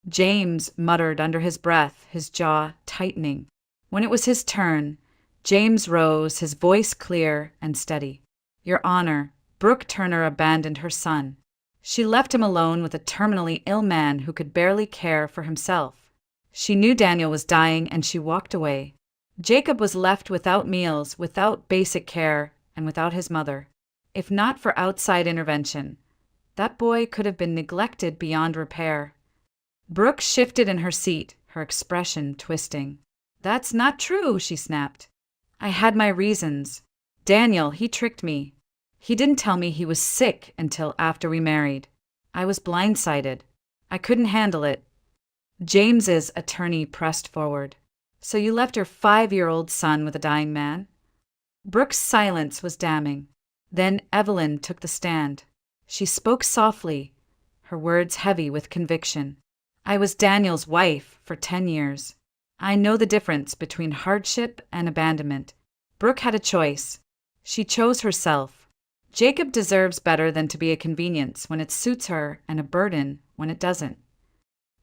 James muttered under his breath, his jaw tightening. When it was his turn, James rose, his voice clear and steady. Your Honor, Brooke Turner abandoned her son. She left him alone with a terminally ill man who could barely care for himself. She knew Daniel was dying and she walked away. Jacob was left without meals, without basic care, and without his mother. If not for outside intervention, that boy could have been neglected beyond repair. Brooke shifted in her seat, her expression twisting. That's not true, she snapped. I had my reasons. Daniel, he tricked me. He didn't tell me he was sick until after we married. I was blindsided. I couldn't handle it. James's attorney pressed forward. So you left your 5-year-old son with a dying man? Brooke's silence was damning. Then Evelyn took the stand. She spoke softly, her words heavy with conviction. I was Daniel's wife for 10 years. I know the difference between hardship and abandonment. Brooke had a choice. She chose herself. Jacob deserves better than to be a convenience when it suits her and a burden when it doesn't.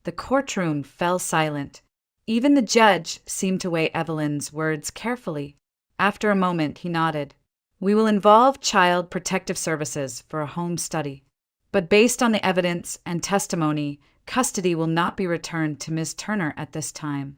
The courtroom fell silent. Even the judge seemed to weigh Evelyn's words carefully. After a moment, he nodded. We will involve Child Protective Services for a home study. But based on the evidence and testimony, custody will not be returned to Ms. Turner at this time.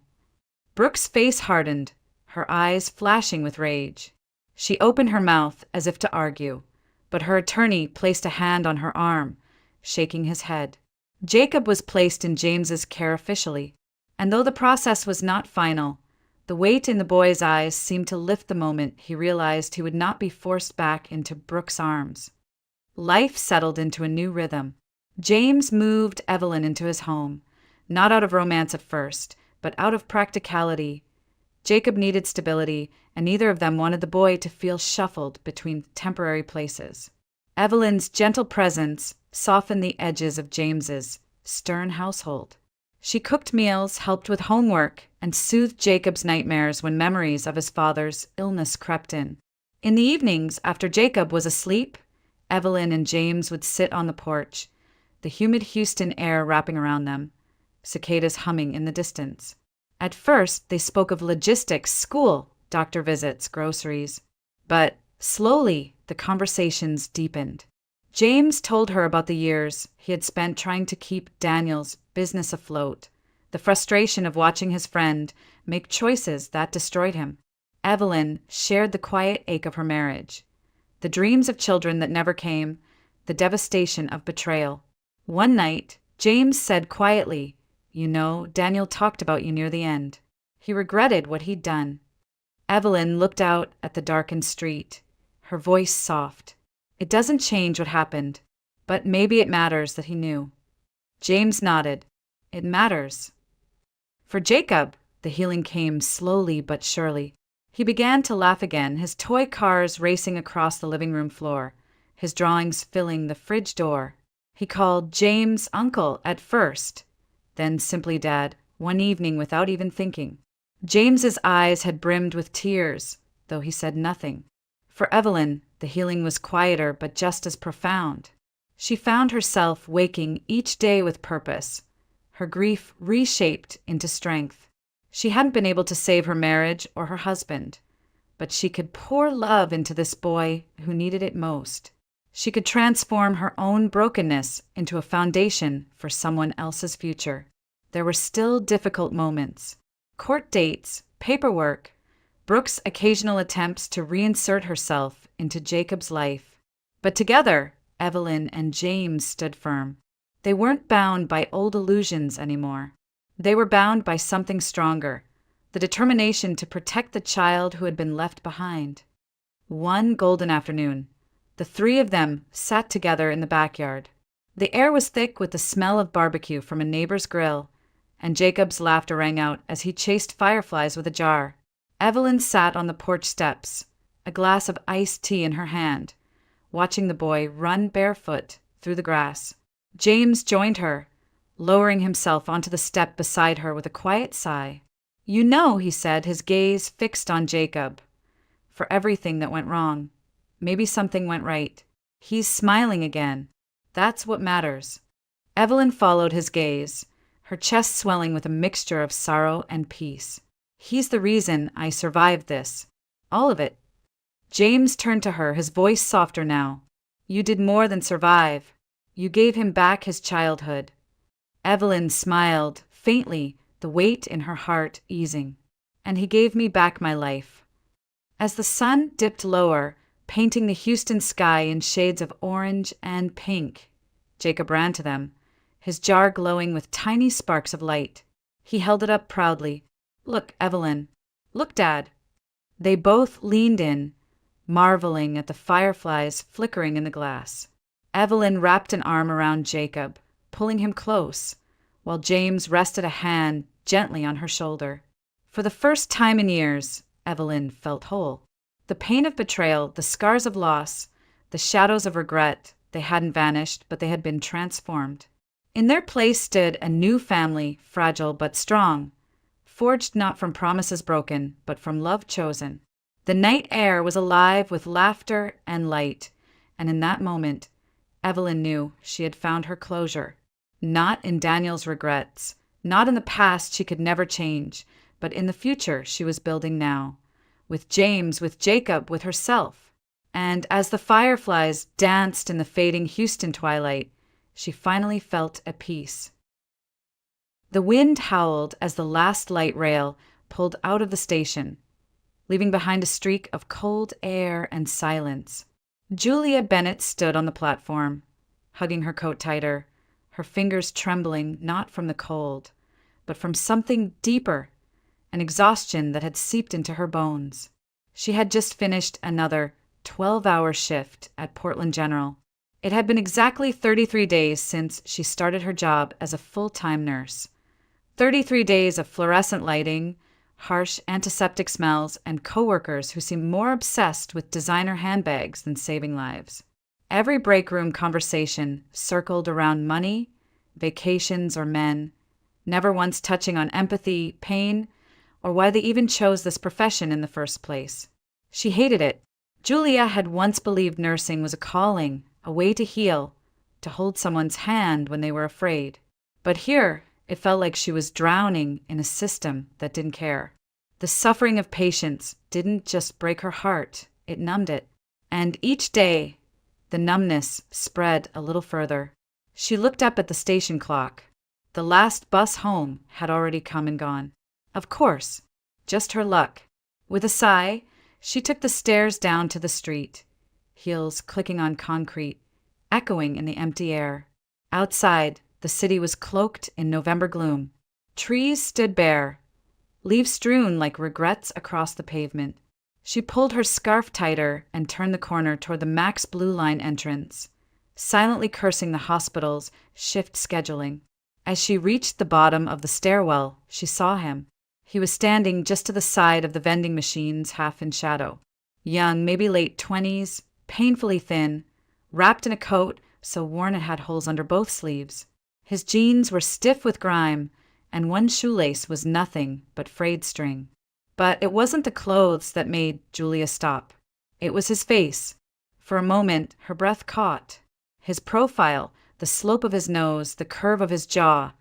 Brooke's face hardened, her eyes flashing with rage. She opened her mouth as if to argue, but her attorney placed a hand on her arm, shaking his head. Jacob was placed in James's care officially, and though the process was not final, the weight in the boy's eyes seemed to lift the moment he realized he would not be forced back into Brooke's arms. Life settled into a new rhythm. James moved Evelyn into his home, not out of romance at first, but out of practicality. Jacob needed stability, and neither of them wanted the boy to feel shuffled between temporary places. Evelyn's gentle presence softened the edges of James's stern household. She cooked meals, helped with homework, and soothed Jacob's nightmares when memories of his father's illness crept in. In the evenings, after Jacob was asleep, Evelyn and James would sit on the porch, the humid Houston air wrapping around them, cicadas humming in the distance. At first, they spoke of logistics, school, doctor visits, groceries. But slowly, the conversations deepened. James told her about the years he had spent trying to keep Daniel's business afloat, the frustration of watching his friend make choices that destroyed him. Evelyn shared the quiet ache of her marriage, the dreams of children that never came, the devastation of betrayal. One night, James said quietly, "You know, Daniel talked about you near the end. He regretted what he'd done." Evelyn looked out at the darkened street, her voice soft. It doesn't change what happened, but maybe it matters that he knew. James nodded. It matters. For Jacob, the healing came slowly but surely. He began to laugh again, his toy cars racing across the living room floor, his drawings filling the fridge door. He called James Uncle at first, then simply Dad, one evening without even thinking. James's eyes had brimmed with tears, though he said nothing. For Evelyn, the healing was quieter but just as profound. She found herself waking each day with purpose, her grief reshaped into strength. She hadn't been able to save her marriage or her husband, but she could pour love into this boy who needed it most. She could transform her own brokenness into a foundation for someone else's future. There were still difficult moments. Court dates, paperwork, Brooke's occasional attempts to reinsert herself into Jacob's life. But together, Evelyn and James stood firm. They weren't bound by old illusions anymore. They were bound by something stronger, the determination to protect the child who had been left behind. One golden afternoon, the three of them sat together in the backyard. The air was thick with the smell of barbecue from a neighbor's grill, and Jacob's laughter rang out as he chased fireflies with a jar. Evelyn sat on the porch steps, a glass of iced tea in her hand, watching the boy run barefoot through the grass. James joined her, lowering himself onto the step beside her with a quiet sigh. "You know," he said, his gaze fixed on Jacob. "For everything that went wrong, maybe something went right. He's smiling again. That's what matters." Evelyn followed his gaze, her chest swelling with a mixture of sorrow and peace. "He's the reason I survived this. All of it." James turned to her, his voice softer now. "You did more than survive. You gave him back his childhood." Evelyn smiled, faintly, the weight in her heart easing. "And he gave me back my life." As the sun dipped lower, painting the Houston sky in shades of orange and pink, Jacob ran to them, his jar glowing with tiny sparks of light. He held it up proudly. "Look, Evelyn. Look, Dad." They both leaned in, marveling at the fireflies flickering in the glass. Evelyn wrapped an arm around Jacob, pulling him close, while James rested a hand gently on her shoulder. For the first time in years, Evelyn felt whole. The pain of betrayal, the scars of loss, the shadows of regret, they hadn't vanished, but they had been transformed. In their place stood a new family, fragile but strong, forged not from promises broken, but from love chosen. The night air was alive with laughter and light, and in that moment, Evelyn knew she had found her closure. Not in Daniel's regrets, not in the past she could never change, but in the future she was building now. With James, with Jacob, with herself. And as the fireflies danced in the fading Houston twilight, she finally felt at peace. The wind howled as the last light rail pulled out of the station, leaving behind a streak of cold air and silence. Julia Bennett stood on the platform, hugging her coat tighter, her fingers trembling not from the cold, but from something deeper, an exhaustion that had seeped into her bones. She had just finished another 12-hour shift at Portland General. It had been exactly 33 days since she started her job as a full-time nurse. 33 days of fluorescent lighting, harsh antiseptic smells, and coworkers who seemed more obsessed with designer handbags than saving lives. Every break room conversation circled around money, vacations, or men, never once touching on empathy, pain, or why they even chose this profession in the first place. She hated it. Julia had once believed nursing was a calling, a way to heal, to hold someone's hand when they were afraid. But here, it felt like she was drowning in a system that didn't care. The suffering of patients didn't just break her heart, it numbed it. And each day, the numbness spread a little further. She looked up at the station clock. The last bus home had already come and gone. Of course, just her luck. With a sigh, she took the stairs down to the street, heels clicking on concrete, echoing in the empty air. Outside, the city was cloaked in November gloom. Trees stood bare, leaves strewn like regrets across the pavement. She pulled her scarf tighter and turned the corner toward the Max Blue Line entrance, silently cursing the hospital's shift scheduling. As she reached the bottom of the stairwell, she saw him. He was standing just to the side of the vending machines, half in shadow. Young, maybe late 20s, painfully thin, wrapped in a coat so worn it had holes under both sleeves. His jeans were stiff with grime, and one shoelace was nothing but frayed string. But it wasn't the clothes that made Julia stop. It was his face. For a moment, her breath caught. His profile, the slope of his nose, the curve of his jaw.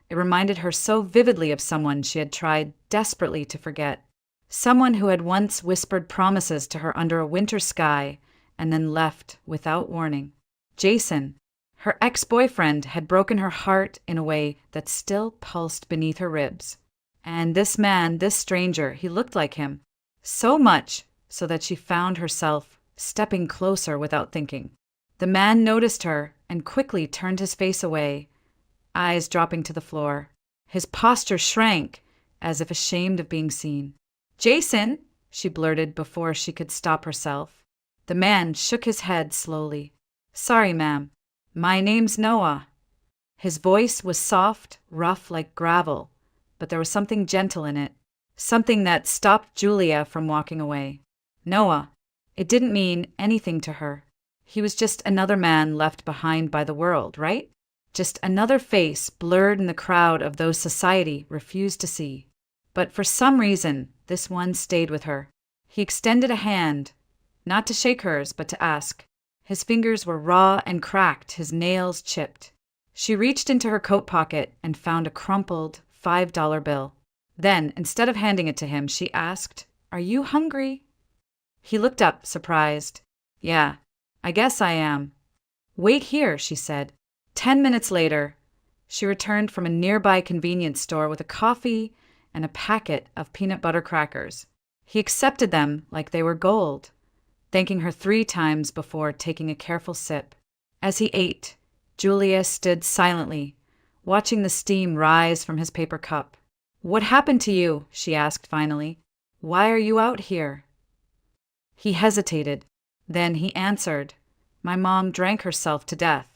It reminded her so vividly of someone she had tried desperately to forget. Someone who had once whispered promises to her under a winter sky and then left without warning. Jason. Her ex-boyfriend had broken her heart in a way that still pulsed beneath her ribs. And this man, this stranger, he looked like him. So much so that she found herself stepping closer without thinking. The man noticed her and quickly turned his face away, eyes dropping to the floor. His posture shrank, as if ashamed of being seen. "Jason," she blurted before she could stop herself. The man shook his head slowly. "Sorry, ma'am. My name's Noah." His voice was soft, rough like gravel, but there was something gentle in it, something that stopped Julia from walking away. Noah. It didn't mean anything to her. He was just another man left behind by the world, right? Just another face blurred in the crowd of those society refused to see. But for some reason, this one stayed with her. He extended a hand, not to shake hers, but to ask. His fingers were raw and cracked, his nails chipped. She reached into her coat pocket and found a crumpled $5 bill. Then, instead of handing it to him, she asked, "Are you hungry?" He looked up, surprised. "Yeah, I guess I am." "Wait here," she said. 10 minutes later, she returned from a nearby convenience store with a coffee and a packet of peanut butter crackers. He accepted them like they were gold, thanking her 3 times before taking a careful sip. As he ate, Julia stood silently, watching the steam rise from his paper cup. "What happened to you?" she asked finally. "Why are you out here?" He hesitated. Then he answered, "My mom drank herself to death.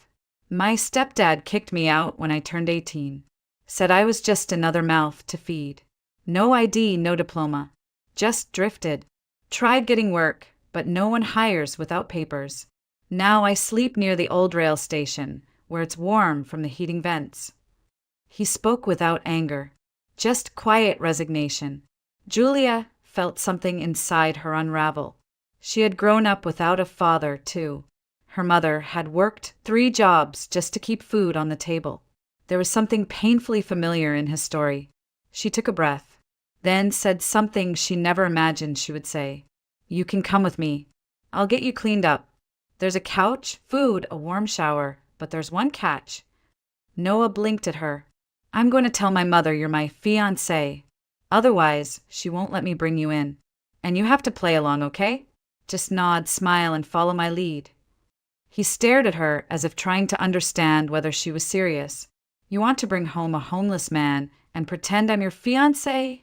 My stepdad kicked me out when I turned 18. Said I was just another mouth to feed. No ID, no diploma. Just drifted. Tried getting work, but no one hires without papers. Now I sleep near the old rail station, where it's warm from the heating vents." He spoke without anger, just quiet resignation. Julia felt something inside her unravel. She had grown up without a father, too. Her mother had worked 3 jobs just to keep food on the table. There was something painfully familiar in his story. She took a breath, then said something she never imagined she would say. "You can come with me. I'll get you cleaned up. There's a couch, food, a warm shower, but there's one catch." Noah blinked at her. "I'm going to tell my mother you're my fiancé. Otherwise, she won't let me bring you in. And you have to play along, okay? Just nod, smile, and follow my lead." He stared at her as if trying to understand whether she was serious. "You want to bring home a homeless man and pretend I'm your fiancé?"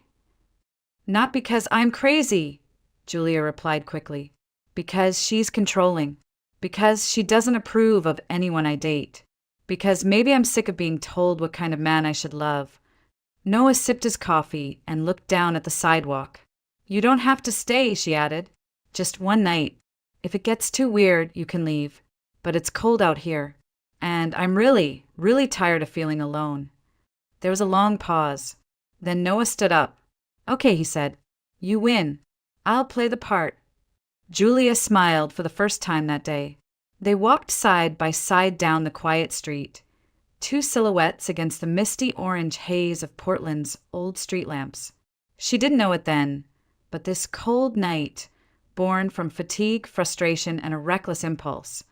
"Not because I'm crazy," Julia replied quickly. "Because she's controlling. Because she doesn't approve of anyone I date. Because maybe I'm sick of being told what kind of man I should love." Noah sipped his coffee and looked down at the sidewalk. "You don't have to stay," she added. "Just one night. If it gets too weird, you can leave. But it's cold out here. And I'm really, really tired of feeling alone." There was a long pause. Then Noah stood up. "Okay," he said. "You win. I'll play the part." Julia smiled for the first time that day. They walked side by side down the quiet street, 2 silhouettes against the misty orange haze of Portland's old street lamps. She didn't know it then, but this cold night, born from fatigue, frustration, and a reckless impulse,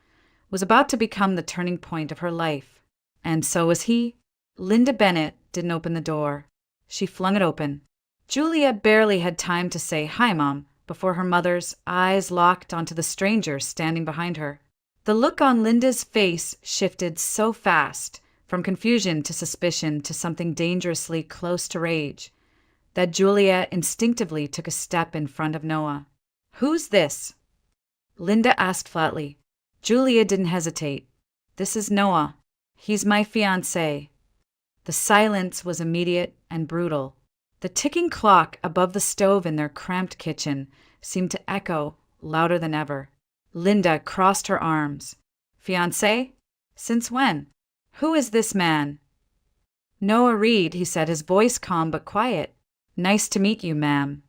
was about to become the turning point of her life. And so was he. Linda Bennett didn't open the door. She flung it open. Julia barely had time to say, "Hi, Mom," before her mother's eyes locked onto the stranger standing behind her. The look on Linda's face shifted so fast, from confusion to suspicion to something dangerously close to rage, that Julia instinctively took a step in front of Noah. "Who's this?" Linda asked flatly. Julia didn't hesitate. "This is Noah. He's my fiancé." The silence was immediate and brutal. The ticking clock above the stove in their cramped kitchen seemed to echo louder than ever. Linda crossed her arms. "Fiancé? Since when? Who is this man?" "Noah Reed," he said, his voice calm but quiet. "Nice to meet you, ma'am."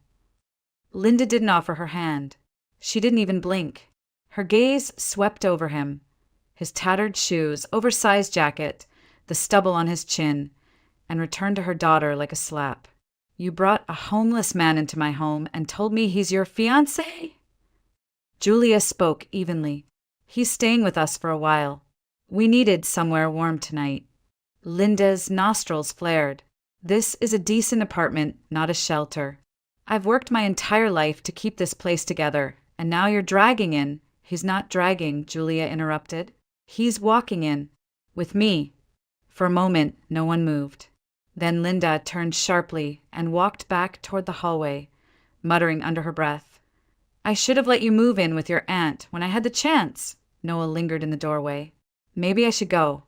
Linda didn't offer her hand. She didn't even blink. Her gaze swept over him, his tattered shoes, oversized jacket, the stubble on his chin, and returned to her daughter like a slap. "You brought a homeless man into my home and told me he's your fiancé?" Julia spoke evenly. "He's staying with us for a while. We needed somewhere warm tonight." Linda's nostrils flared. "This is a decent apartment, not a shelter. I've worked my entire life to keep this place together, and now you're dragging in—" "He's not dragging," Julia interrupted. "He's walking in. With me." For a moment, no one moved. Then Linda turned sharply and walked back toward the hallway, muttering under her breath. "I should have let you move in with your aunt when I had the chance." Noah lingered in the doorway. "Maybe I should go."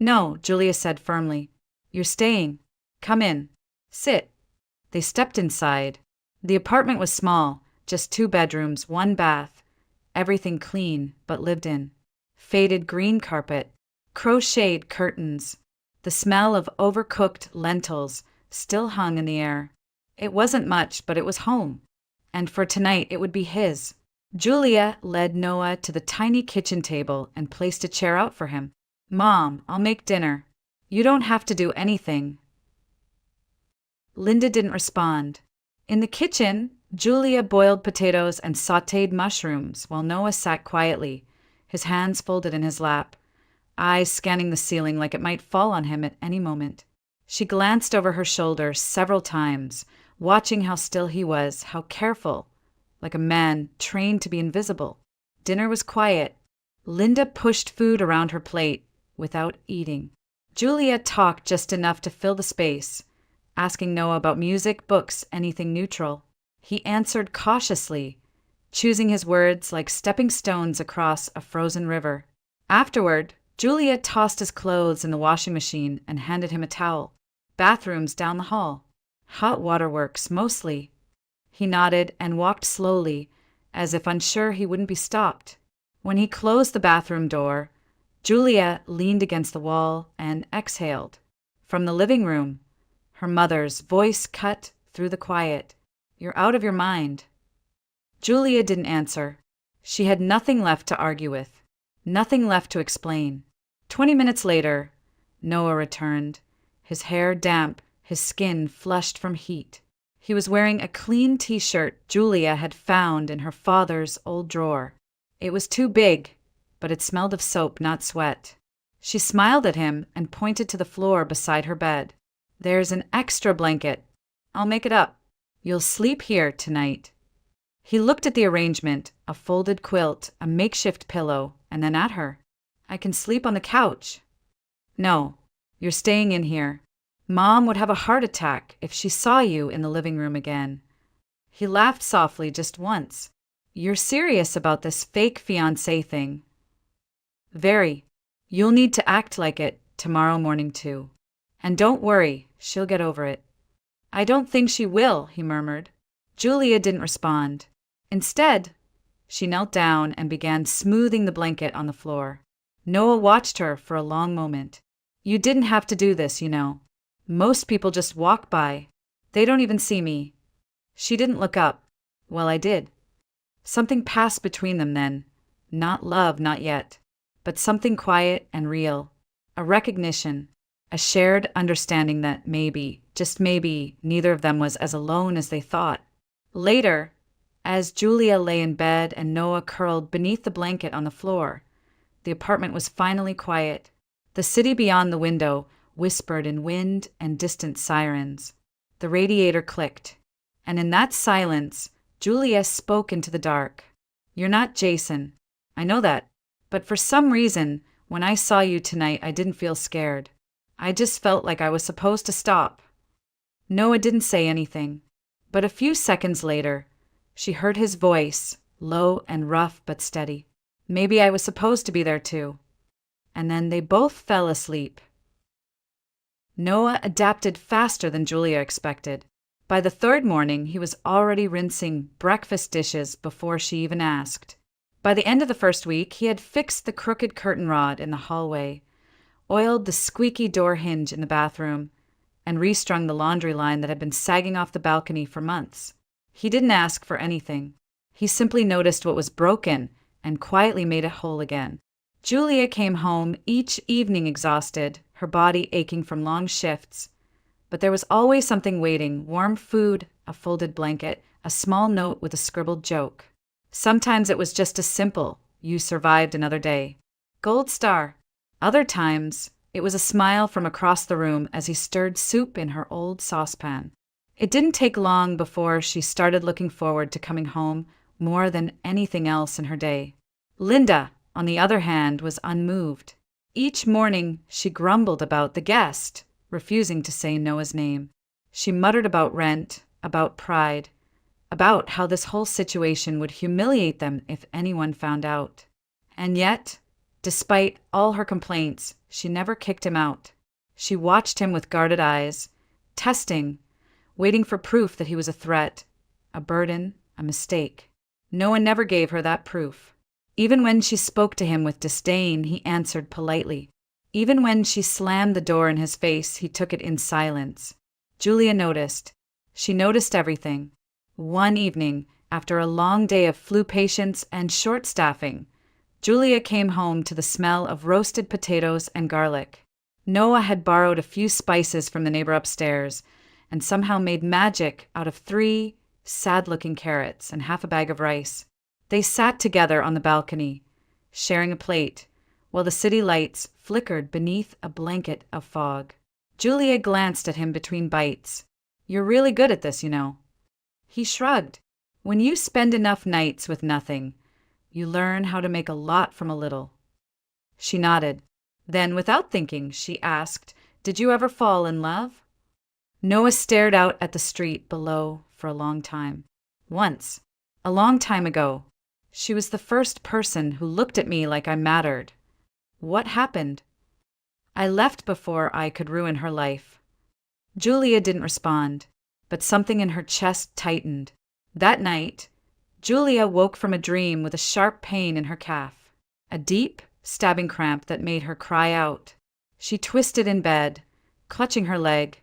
"No," Julia said firmly. "You're staying. Come in. Sit." They stepped inside. The apartment was small, just 2 bedrooms, 1 bath. Everything clean, but lived in. Faded green carpet, Crocheted curtains. The smell of overcooked lentils still hung in the air. It wasn't much, but it was home. And for tonight, it would be his. Julia led Noah to the tiny kitchen table and placed a chair out for him. "Mom, I'll make dinner. You don't have to do anything." Linda didn't respond. In the kitchen, Julia boiled potatoes and sautéed mushrooms while Noah sat quietly, his hands folded in his lap, eyes scanning the ceiling like it might fall on him at any moment. She glanced over her shoulder several times, watching how still he was, how careful, like a man trained to be invisible. Dinner was quiet. Linda pushed food around her plate without eating. Julia talked just enough to fill the space, asking Noah about music, books, anything neutral. He answered cautiously, choosing his words like stepping stones across a frozen river. Afterward, Julia tossed his clothes in the washing machine and handed him a towel. "Bathrooms down the hall. Hot water works, mostly." He nodded and walked slowly, as if unsure he wouldn't be stopped. When he closed the bathroom door, Julia leaned against the wall and exhaled. From the living room, her mother's voice cut through the quiet. "You're out of your mind." Julia didn't answer. She had nothing left to argue with, nothing left to explain. 20 minutes later, Noah returned, his hair damp, his skin flushed from heat. He was wearing a clean t-shirt Julia had found in her father's old drawer. It was too big, but it smelled of soap, not sweat. She smiled at him and pointed to the floor beside her bed. "There's an extra blanket. I'll make it up. You'll sleep here tonight." He looked at the arrangement, a folded quilt, a makeshift pillow, and then at her. "I can sleep on the couch." "No, you're staying in here. Mom would have a heart attack if she saw you in the living room again." He laughed softly just once. "You're serious about this fake fiancé thing?" "Very. You'll need to act like it tomorrow morning too. And don't worry, she'll get over it." "I don't think she will," he murmured. Julia didn't respond. Instead, she knelt down and began smoothing the blanket on the floor. Noah watched her for a long moment. "You didn't have to do this, you know. Most people just walk by. They don't even see me." She didn't look up. "Well, I did." Something passed between them then. Not love, not yet. But something quiet and real. A recognition. A shared understanding that maybe, just maybe, neither of them was as alone as they thought. Later, as Julia lay in bed and Noah curled beneath the blanket on the floor, the apartment was finally quiet. The city beyond the window whispered in wind and distant sirens. The radiator clicked, and in that silence, Julia spoke into the dark. "You're not Jason. I know that. But for some reason, when I saw you tonight, I didn't feel scared. I just felt like I was supposed to stop." Noah didn't say anything, but a few seconds later, she heard his voice, low and rough but steady. "Maybe I was supposed to be there too." And then they both fell asleep. Noah adapted faster than Julia expected. By the third morning, he was already rinsing breakfast dishes before she even asked. By the end of the first week, he had fixed the crooked curtain rod in the hallway, oiled the squeaky door hinge in the bathroom, and restrung the laundry line that had been sagging off the balcony for months. He didn't ask for anything. He simply noticed what was broken and quietly made it whole again. Julia came home each evening exhausted, her body aching from long shifts. But there was always something waiting: warm food, a folded blanket, a small note with a scribbled joke. Sometimes it was just as simple: "You survived another day." Gold star. Other times, it was a smile from across the room as he stirred soup in her old saucepan. It didn't take long before she started looking forward to coming home more than anything else in her day. Linda, on the other hand, was unmoved. Each morning, she grumbled about the guest, refusing to say Noah's name. She muttered about rent, about pride, about how this whole situation would humiliate them if anyone found out. And yet, despite all her complaints, she never kicked him out. She watched him with guarded eyes, testing, waiting for proof that he was a threat, a burden, a mistake. No one never gave her that proof. Even when she spoke to him with disdain, he answered politely. Even when she slammed the door in his face, he took it in silence. Julia noticed. She noticed everything. One evening, after a long day of flu patients and short staffing, Julia came home to the smell of roasted potatoes and garlic. Noah had borrowed a few spices from the neighbor upstairs and somehow made magic out of 3 sad-looking carrots and half a bag of rice. They sat together on the balcony, sharing a plate, while the city lights flickered beneath a blanket of fog. Julia glanced at him between bites. "You're really good at this, you know." He shrugged. "When you spend enough nights with nothing, you learn how to make a lot from a little." She nodded. Then, without thinking, she asked, "Did you ever fall in love?" Noah stared out at the street below for a long time. "Once. A long time ago. She was the first person who looked at me like I mattered." "What happened?" "I left before I could ruin her life." Julia didn't respond, but something in her chest tightened. That night, Julia woke from a dream with a sharp pain in her calf, a deep, stabbing cramp that made her cry out. She twisted in bed, clutching her leg,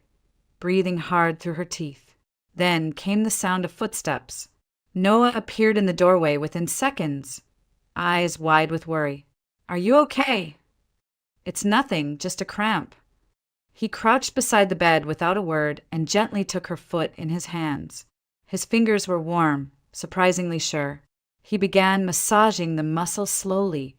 breathing hard through her teeth. Then came the sound of footsteps. Noah appeared in the doorway within seconds, eyes wide with worry. "Are you okay?" "It's nothing, just a cramp." He crouched beside the bed without a word and gently took her foot in his hands. His fingers were warm, surprisingly sure. He began massaging the muscle slowly,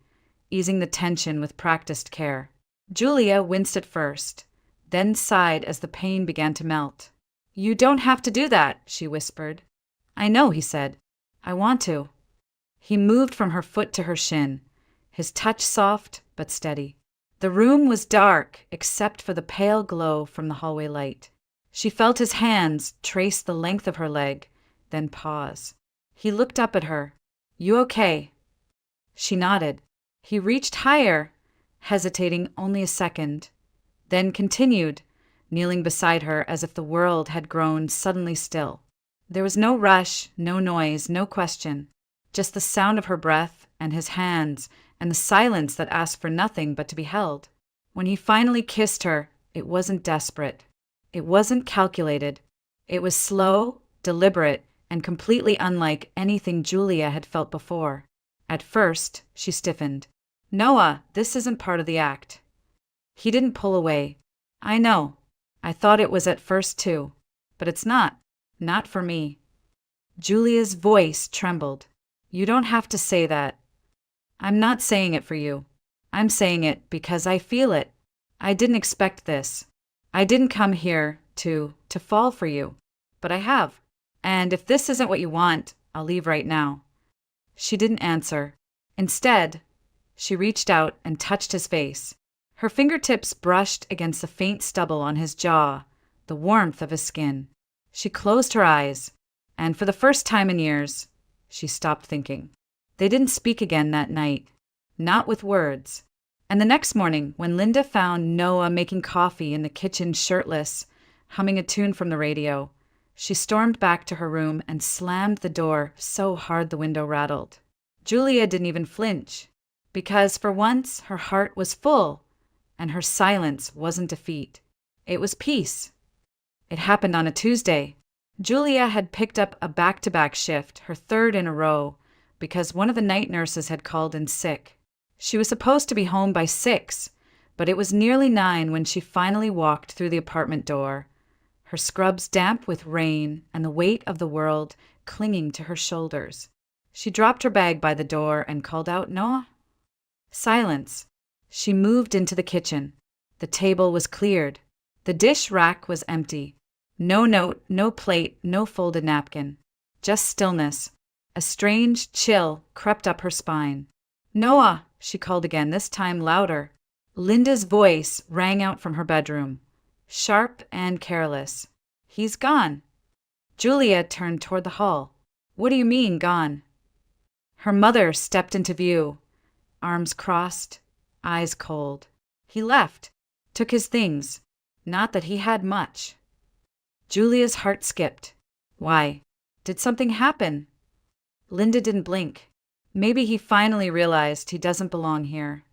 easing the tension with practiced care. Julia winced at first, then sighed as the pain began to melt. "You don't have to do that," she whispered. "I know," he said. "I want to." He moved from her foot to her shin, his touch soft but steady. The room was dark except for the pale glow from the hallway light. She felt his hands trace the length of her leg, then pause. He looked up at her. "You okay?" She nodded. He reached higher, hesitating only a second, then continued, kneeling beside her as if the world had grown suddenly still. There was no rush, no noise, no question, just the sound of her breath and his hands and the silence that asked for nothing but to be held. When he finally kissed her, it wasn't desperate. It wasn't calculated. It was slow, deliberate, and completely unlike anything Julia had felt before. At first, she stiffened. "Noah, this isn't part of the act." He didn't pull away. "I know. I thought it was at first too. But it's not. Not for me." Julia's voice trembled. "You don't have to say that. I'm not saying it for you. I'm saying it because I feel it. I didn't expect this. I didn't come here to fall for you. But I have. And if this isn't what you want, I'll leave right now." She didn't answer. Instead, she reached out and touched his face. Her fingertips brushed against the faint stubble on his jaw, the warmth of his skin. She closed her eyes, and for the first time in years, she stopped thinking. They didn't speak again that night, not with words. And the next morning, when Linda found Noah making coffee in the kitchen shirtless, humming a tune from the radio, she stormed back to her room and slammed the door so hard the window rattled. Julia didn't even flinch, because for once her heart was full, and her silence wasn't defeat. It was peace. It happened on a Tuesday. Julia had picked up a back-to-back shift, her third in a row, because one of the night nurses had called in sick. She was supposed to be home by 6, but it was nearly 9 when she finally walked through the apartment door, her scrubs damp with rain and the weight of the world clinging to her shoulders. She dropped her bag by the door and called out, "Noah?" Silence. She moved into the kitchen. The table was cleared. The dish rack was empty. No note, no plate, no folded napkin. Just stillness. A strange chill crept up her spine. "Noah," she called again, this time louder. Linda's voice rang out from her bedroom, sharp and careless. "He's gone." Julia turned toward the hall. "What do you mean, gone?" Her mother stepped into view, arms crossed, eyes cold. "He left, took his things. Not that he had much." Julia's heart skipped. "Why? Did something happen?" Linda didn't blink. "Maybe he finally realized he doesn't belong here."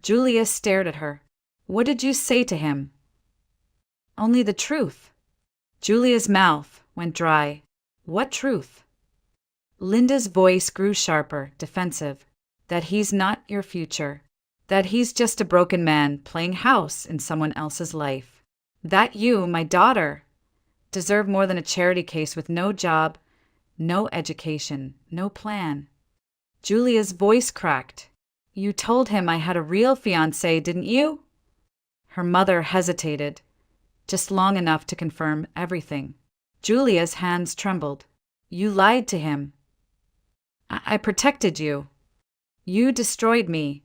Julia stared at her. What did you say to him? Only the truth. Julia's mouth went dry. What truth? Linda's voice grew sharper, defensive. That he's not your future. That he's just a broken man playing house in someone else's life. That you, my daughter, deserve more than a charity case with no job, no education, no plan. Julia's voice cracked. You told him I had a real fiancé, didn't you? Her mother hesitated, just long enough to confirm everything. Julia's hands trembled. You lied to him. I protected you. You destroyed me.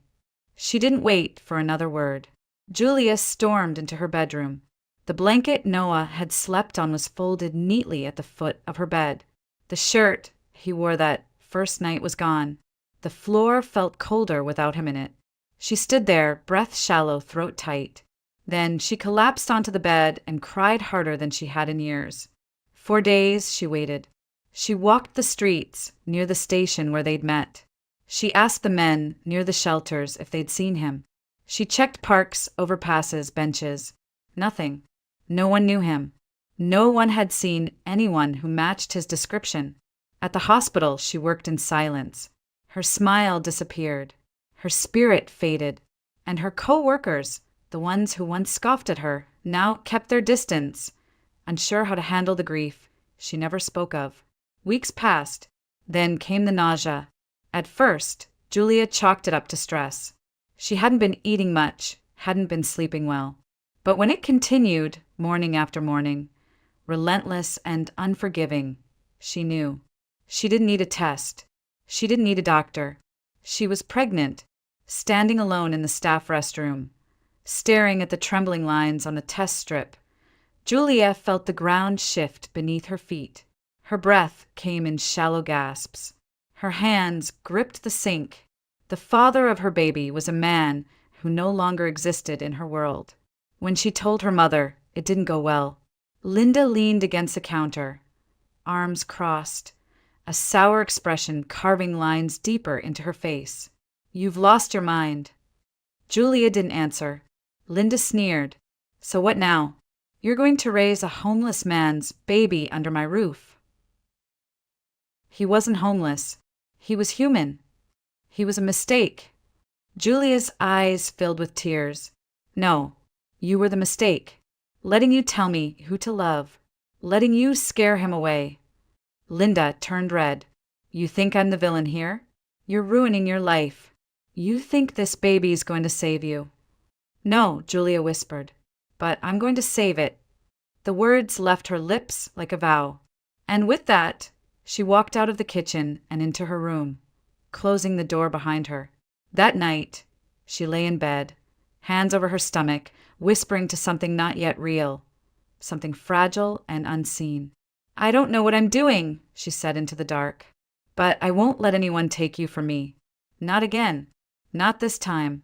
She didn't wait for another word. Julia stormed into her bedroom. The blanket Noah had slept on was folded neatly at the foot of her bed. The shirt he wore that first night was gone. The floor felt colder without him in it. She stood there, breath shallow, throat tight. Then she collapsed onto the bed and cried harder than she had in years. For days she waited. She walked the streets near the station where they'd met. She asked the men near the shelters if they'd seen him. She checked parks, overpasses, benches. Nothing. No one knew him. No one had seen anyone who matched his description. At the hospital, she worked in silence. Her smile disappeared. Her spirit faded. And her co-workers, the ones who once scoffed at her, now kept their distance, unsure how to handle the grief she never spoke of. Weeks passed. Then came the nausea. At first, Julia chalked it up to stress. She hadn't been eating much, hadn't been sleeping well. But when it continued, morning after morning, relentless and unforgiving, she knew. She didn't need a test. She didn't need a doctor. She was pregnant, standing alone in the staff restroom, staring at the trembling lines on the test strip. Julia felt the ground shift beneath her feet. Her breath came in shallow gasps. Her hands gripped the sink. The father of her baby was a man who no longer existed in her world. When she told her mother, it didn't go well. Linda leaned against the counter, arms crossed, a sour expression carving lines deeper into her face. You've lost your mind. Julia didn't answer. Linda sneered. So what now? You're going to raise a homeless man's baby under my roof. He wasn't homeless. He was human. He was a mistake. Julia's eyes filled with tears. No, you were the mistake. Letting you tell me who to love. Letting you scare him away. Linda turned red. You think I'm the villain here? You're ruining your life. You think this baby's going to save you. No, Julia whispered. But I'm going to save it. The words left her lips like a vow. And with that, she walked out of the kitchen and into her room, closing the door behind her. That night, she lay in bed, hands over her stomach, whispering to something not yet real, something fragile and unseen. I don't know what I'm doing, she said into the dark, but I won't let anyone take you from me. Not again. Not this time.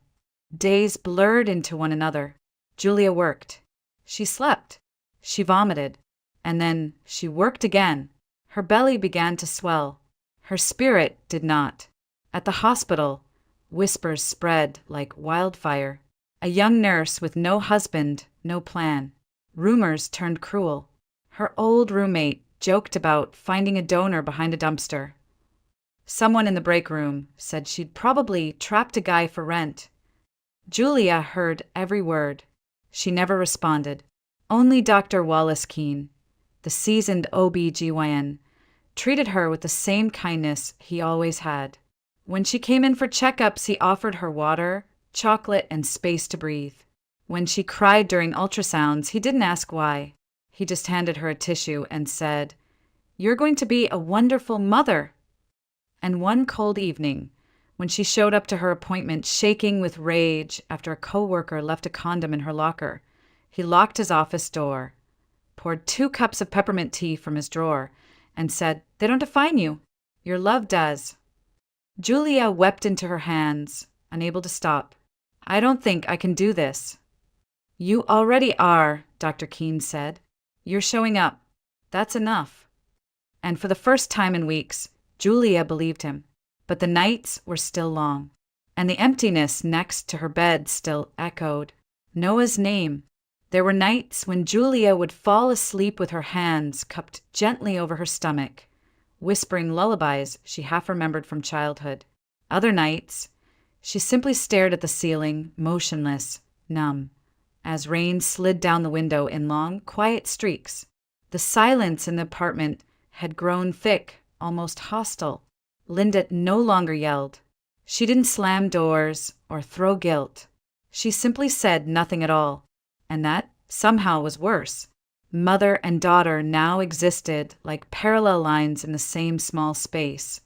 Days blurred into one another. Julia worked. She slept. She vomited. And then she worked again. Her belly began to swell. Her spirit did not. At the hospital, whispers spread like wildfire. A young nurse with no husband, no plan. Rumors turned cruel. Her old roommate joked about finding a donor behind a dumpster. Someone in the break room said she'd probably trapped a guy for rent. Julia heard every word. She never responded. Only Dr. Wallace Keene, the seasoned OB-GYN, treated her with the same kindness he always had. When she came in for checkups, he offered her water, chocolate, and space to breathe. When she cried during ultrasounds, he didn't ask why. He just handed her a tissue and said, "You're going to be a wonderful mother." And one cold evening, when she showed up to her appointment shaking with rage after a coworker left a condom in her locker, he locked his office door, poured 2 cups of peppermint tea from his drawer, and said, "They don't define you. Your love does." Julia wept into her hands, unable to stop. "I don't think I can do this." "You already are," Dr. Keene said. "You're showing up. That's enough." And for the first time in weeks, Julia believed him. But the nights were still long. and the emptiness next to her bed still echoed Noah's name. There were nights when Julia would fall asleep with her hands cupped gently over her stomach, whispering lullabies she half remembered from childhood. Other nights, she simply stared at the ceiling, motionless, numb, as rain slid down the window in long, quiet streaks. The silence in the apartment had grown thick, almost hostile. Linda no longer yelled. She didn't slam doors or throw guilt. She simply said nothing at all, and that somehow was worse. Mother and daughter now existed like parallel lines in the same small space,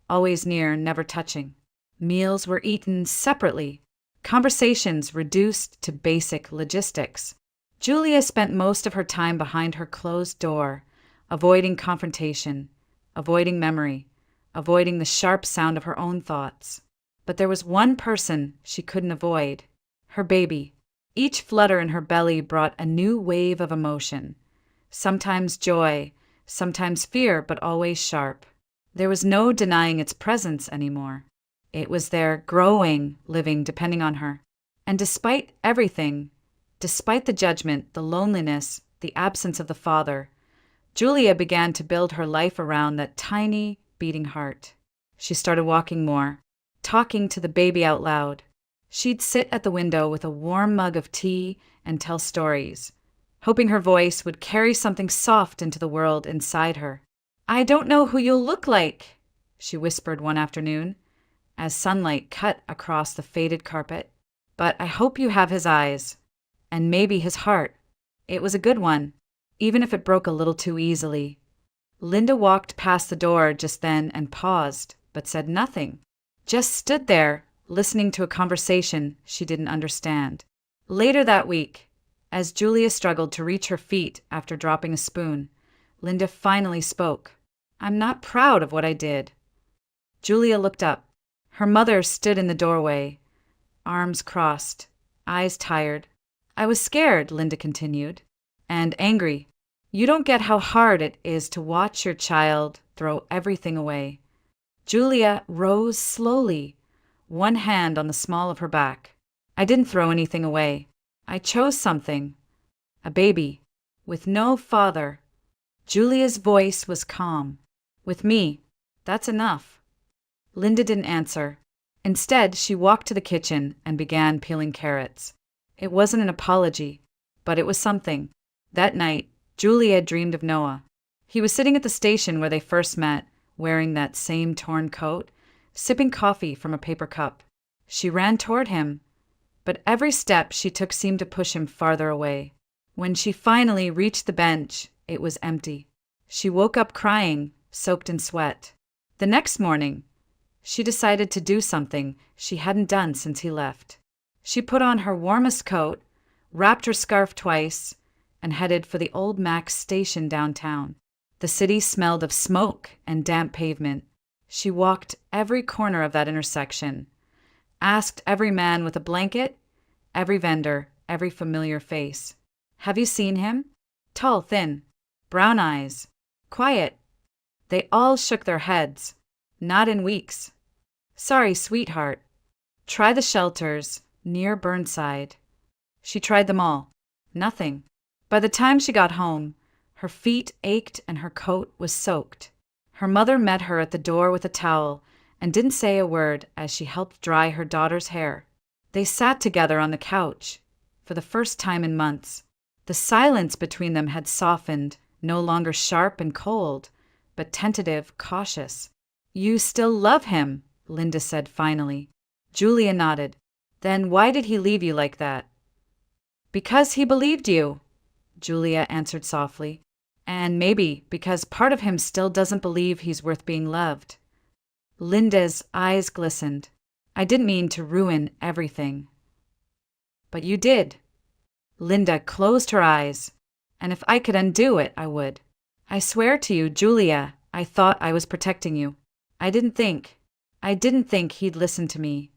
always near, never touching. Meals were eaten separately, conversations reduced to basic logistics. Julia spent most of her time behind her closed door, avoiding confrontation, avoiding memory, avoiding the sharp sound of her own thoughts. But there was one person she couldn't avoid: her baby. Each flutter in her belly brought a new wave of emotion. Sometimes joy, sometimes fear, but always sharp. There was no denying its presence anymore. It was there, growing, living, depending on her. And despite everything, despite the judgment, the loneliness, the absence of the father, Julia began to build her life around that tiny, beating heart. She started walking more, talking to the baby out loud. She'd sit at the window with a warm mug of tea and tell stories, hoping her voice would carry something soft into the world inside her. "I don't know who you'll look like," she whispered one afternoon, as sunlight cut across the faded carpet, "but I hope you have his eyes, and maybe his heart." It was a good one, even if it broke a little too easily. Linda walked past the door just then and paused, but said nothing. Just stood there, listening to a conversation she didn't understand. Later that week, as Julia struggled to reach her feet after dropping a spoon, Linda finally spoke. "I'm not proud of what I did." Julia looked up. Her mother stood in the doorway, arms crossed, eyes tired. "I was scared," Linda continued, "and angry. You don't get how hard it is to watch your child throw everything away." Julia rose slowly, one hand on the small of her back. "I didn't throw anything away. I chose something. A baby. With no father." Julia's voice was calm. "With me, that's enough." Linda didn't answer. Instead, she walked to the kitchen and began peeling carrots. It wasn't an apology, but it was something. That night, Julia dreamed of Noah. He was sitting at the station where they first met, wearing that same torn coat, sipping coffee from a paper cup. She ran toward him, but every step she took seemed to push him farther away. When she finally reached the bench, it was empty. She woke up crying, soaked in sweat. The next morning, she decided to do something she hadn't done since he left. She put on her warmest coat, wrapped her scarf twice, and headed for the old Mac's station downtown. The city smelled of smoke and damp pavement. She walked every corner of that intersection, asked every man with a blanket, every vendor, every familiar face, "Have you seen him? Tall, thin, brown eyes, quiet." They all shook their heads. "Not in weeks." "Sorry, sweetheart." "Try the shelters near Burnside." She tried them all. Nothing. By the time she got home, her feet ached and her coat was soaked. Her mother met her at the door with a towel and didn't say a word as she helped dry her daughter's hair. They sat together on the couch for the first time in months. The silence between them had softened, no longer sharp and cold, but tentative, cautious. "You still love him," Linda said finally. Julia nodded. "Then why did he leave you like that?" "Because he believed you," Julia answered softly. "And maybe because part of him still doesn't believe he's worth being loved." Linda's eyes glistened. "I didn't mean to ruin everything." "But you did." Linda closed her eyes. "And if I could undo it, I would. I swear to you, Julia, I thought I was protecting you. I didn't think he'd listen to me."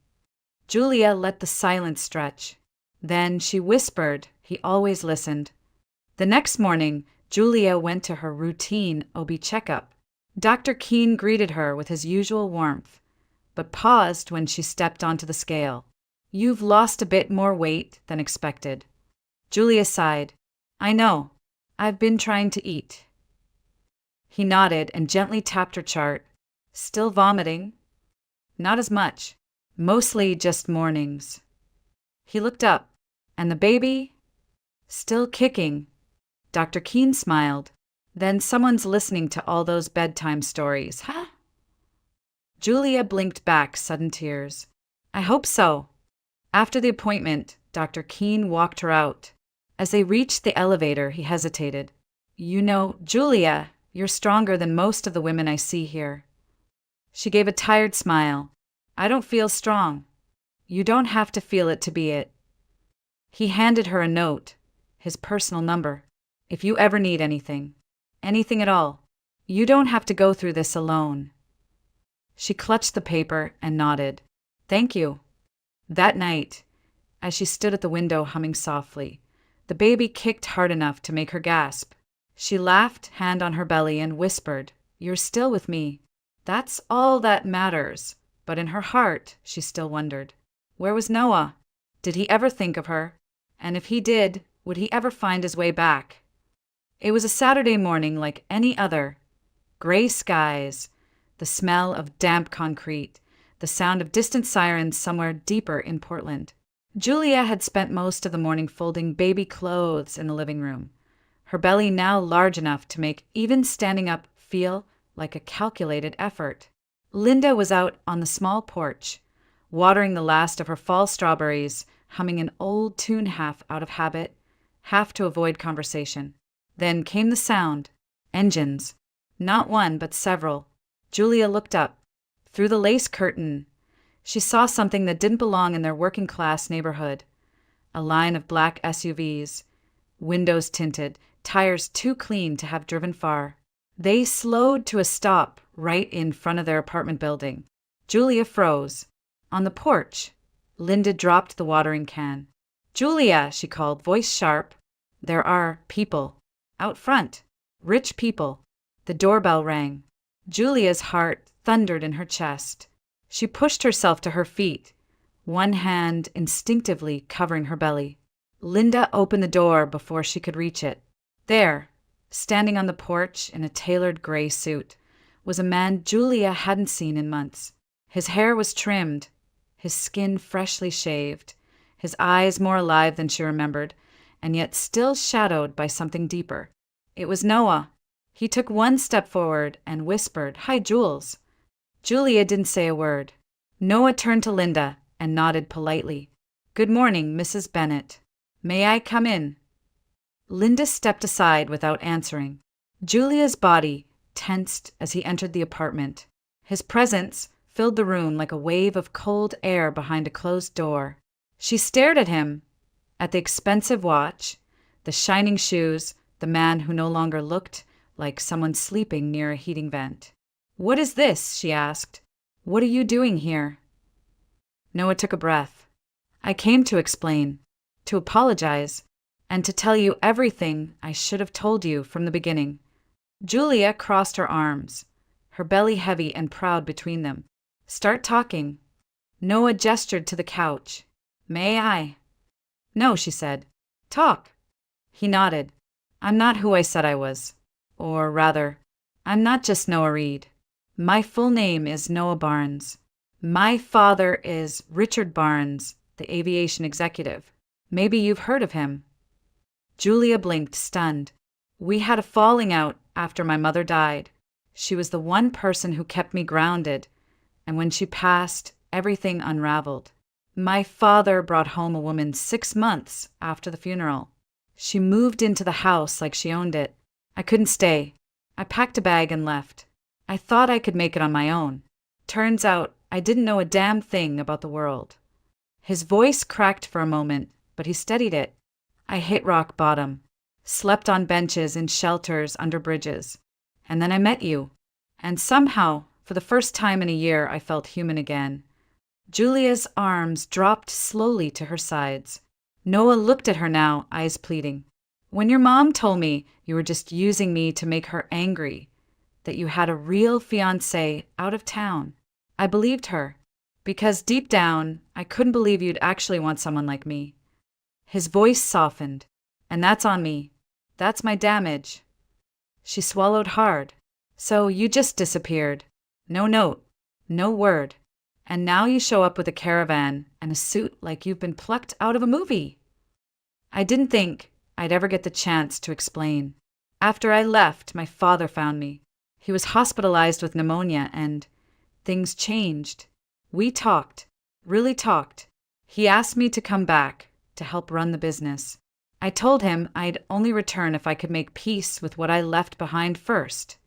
Julia let the silence stretch. Then she whispered he always listened. The next morning, Julia went to her routine OB checkup. Dr. Keene greeted her with his usual warmth. but paused when she stepped onto the scale. "You've lost a bit more weight than expected." Julia sighed. "I know. I've been trying to eat." He nodded and gently tapped her chart. "Still vomiting?" "Not as much. Mostly just mornings." He looked up. "And the baby?" "Still kicking." Dr. Keene smiled. "Then someone's listening to all those bedtime stories, huh?" Julia blinked back sudden tears. "I hope so." After the appointment, Dr. Keene walked her out. As they reached the elevator, he hesitated. "You know, Julia, you're stronger than most of the women I see here." She gave a tired smile. "I don't feel strong." "You don't have to feel it to be it." He handed her a note, his personal number. "If you ever need anything at all, you don't have to go through this alone." She clutched the paper and nodded. "Thank you." That night, as she stood at the window humming softly, the baby kicked hard enough to make her gasp. She laughed, hand on her belly, and whispered, "You're still with me." That's all that matters. But in her heart, she still wondered. Where was Noah? Did he ever think of her? And if he did, would he ever find his way back? It was a Saturday morning like any other. Gray skies, the smell of damp concrete, the sound of distant sirens somewhere deeper in Portland. Julia had spent most of the morning folding baby clothes in the living room, her belly now large enough to make even standing up feel like a calculated effort. Linda was out on the small porch, watering the last of her fall strawberries, humming an old tune half out of habit, half to avoid conversation. Then came the sound. Engines. Not one, but several. Julia looked up. Through the lace curtain, she saw something that didn't belong in their working-class neighborhood. A line of black SUVs, windows tinted, tires too clean to have driven far. They slowed to a stop right in front of their apartment building. Julia froze. On the porch, Linda dropped the watering can. "Julia," she called, voice sharp. "There are people. Out front. Rich people." The doorbell rang. Julia's heart thundered in her chest. She pushed herself to her feet, one hand instinctively covering her belly. Linda opened the door before she could reach it. There, standing on the porch in a tailored gray suit, was a man Julia hadn't seen in months. His hair was trimmed, his skin freshly shaved, his eyes more alive than she remembered, and yet still shadowed by something deeper. It was Noah. He took one step forward and whispered, "Hi, Jules." Julia didn't say a word. Noah turned to Linda and nodded politely. "Good morning, Mrs. Bennett. May I come in?" Linda stepped aside without answering. Julia's body tensed as he entered the apartment. His presence filled the room like a wave of cold air behind a closed door. She stared at him, at the expensive watch, the shining shoes, the man who no longer looked like someone sleeping near a heating vent. "What is this?" she asked. "What are you doing here?" Noah took a breath. "I came to explain, to apologize, and to tell you everything I should have told you from the beginning." Julia crossed her arms, her belly heavy and proud between them. "Start talking." Noah gestured to the couch. "May I?" "No," she said. "Talk." He nodded. "I'm not who I said I was. Or rather, I'm not just Noah Reed. My full name is Noah Barnes. My father is Richard Barnes, the aviation executive. Maybe you've heard of him." Julia blinked, stunned. "We had a falling out after my mother died. She was the one person who kept me grounded, and when she passed, everything unraveled. My father brought home a woman 6 months after the funeral. She moved into the house like she owned it. I couldn't stay. I packed a bag and left. I thought I could make it on my own. Turns out I didn't know a damn thing about the world." His voice cracked for a moment, but he steadied it. "I hit rock bottom. Slept on benches in shelters under bridges. And then I met you. And somehow, for the first time in a year, I felt human again." Julia's arms dropped slowly to her sides. Noah looked at her now, eyes pleading. "When your mom told me you were just using me to make her angry, that you had a real fiancé out of town, I believed her. Because deep down, I couldn't believe you'd actually want someone like me. His voice softened. And that's on me. That's my damage. She swallowed hard. So you just disappeared. No note. No word. And now you show up with a caravan and a suit like you've been plucked out of a movie. I didn't think I'd ever get the chance to explain. After I left, my father found me. He was hospitalized with pneumonia and things changed. We talked. Really talked. He asked me to come back to help run the business. I told him I'd only return if I could make peace with what I left behind first.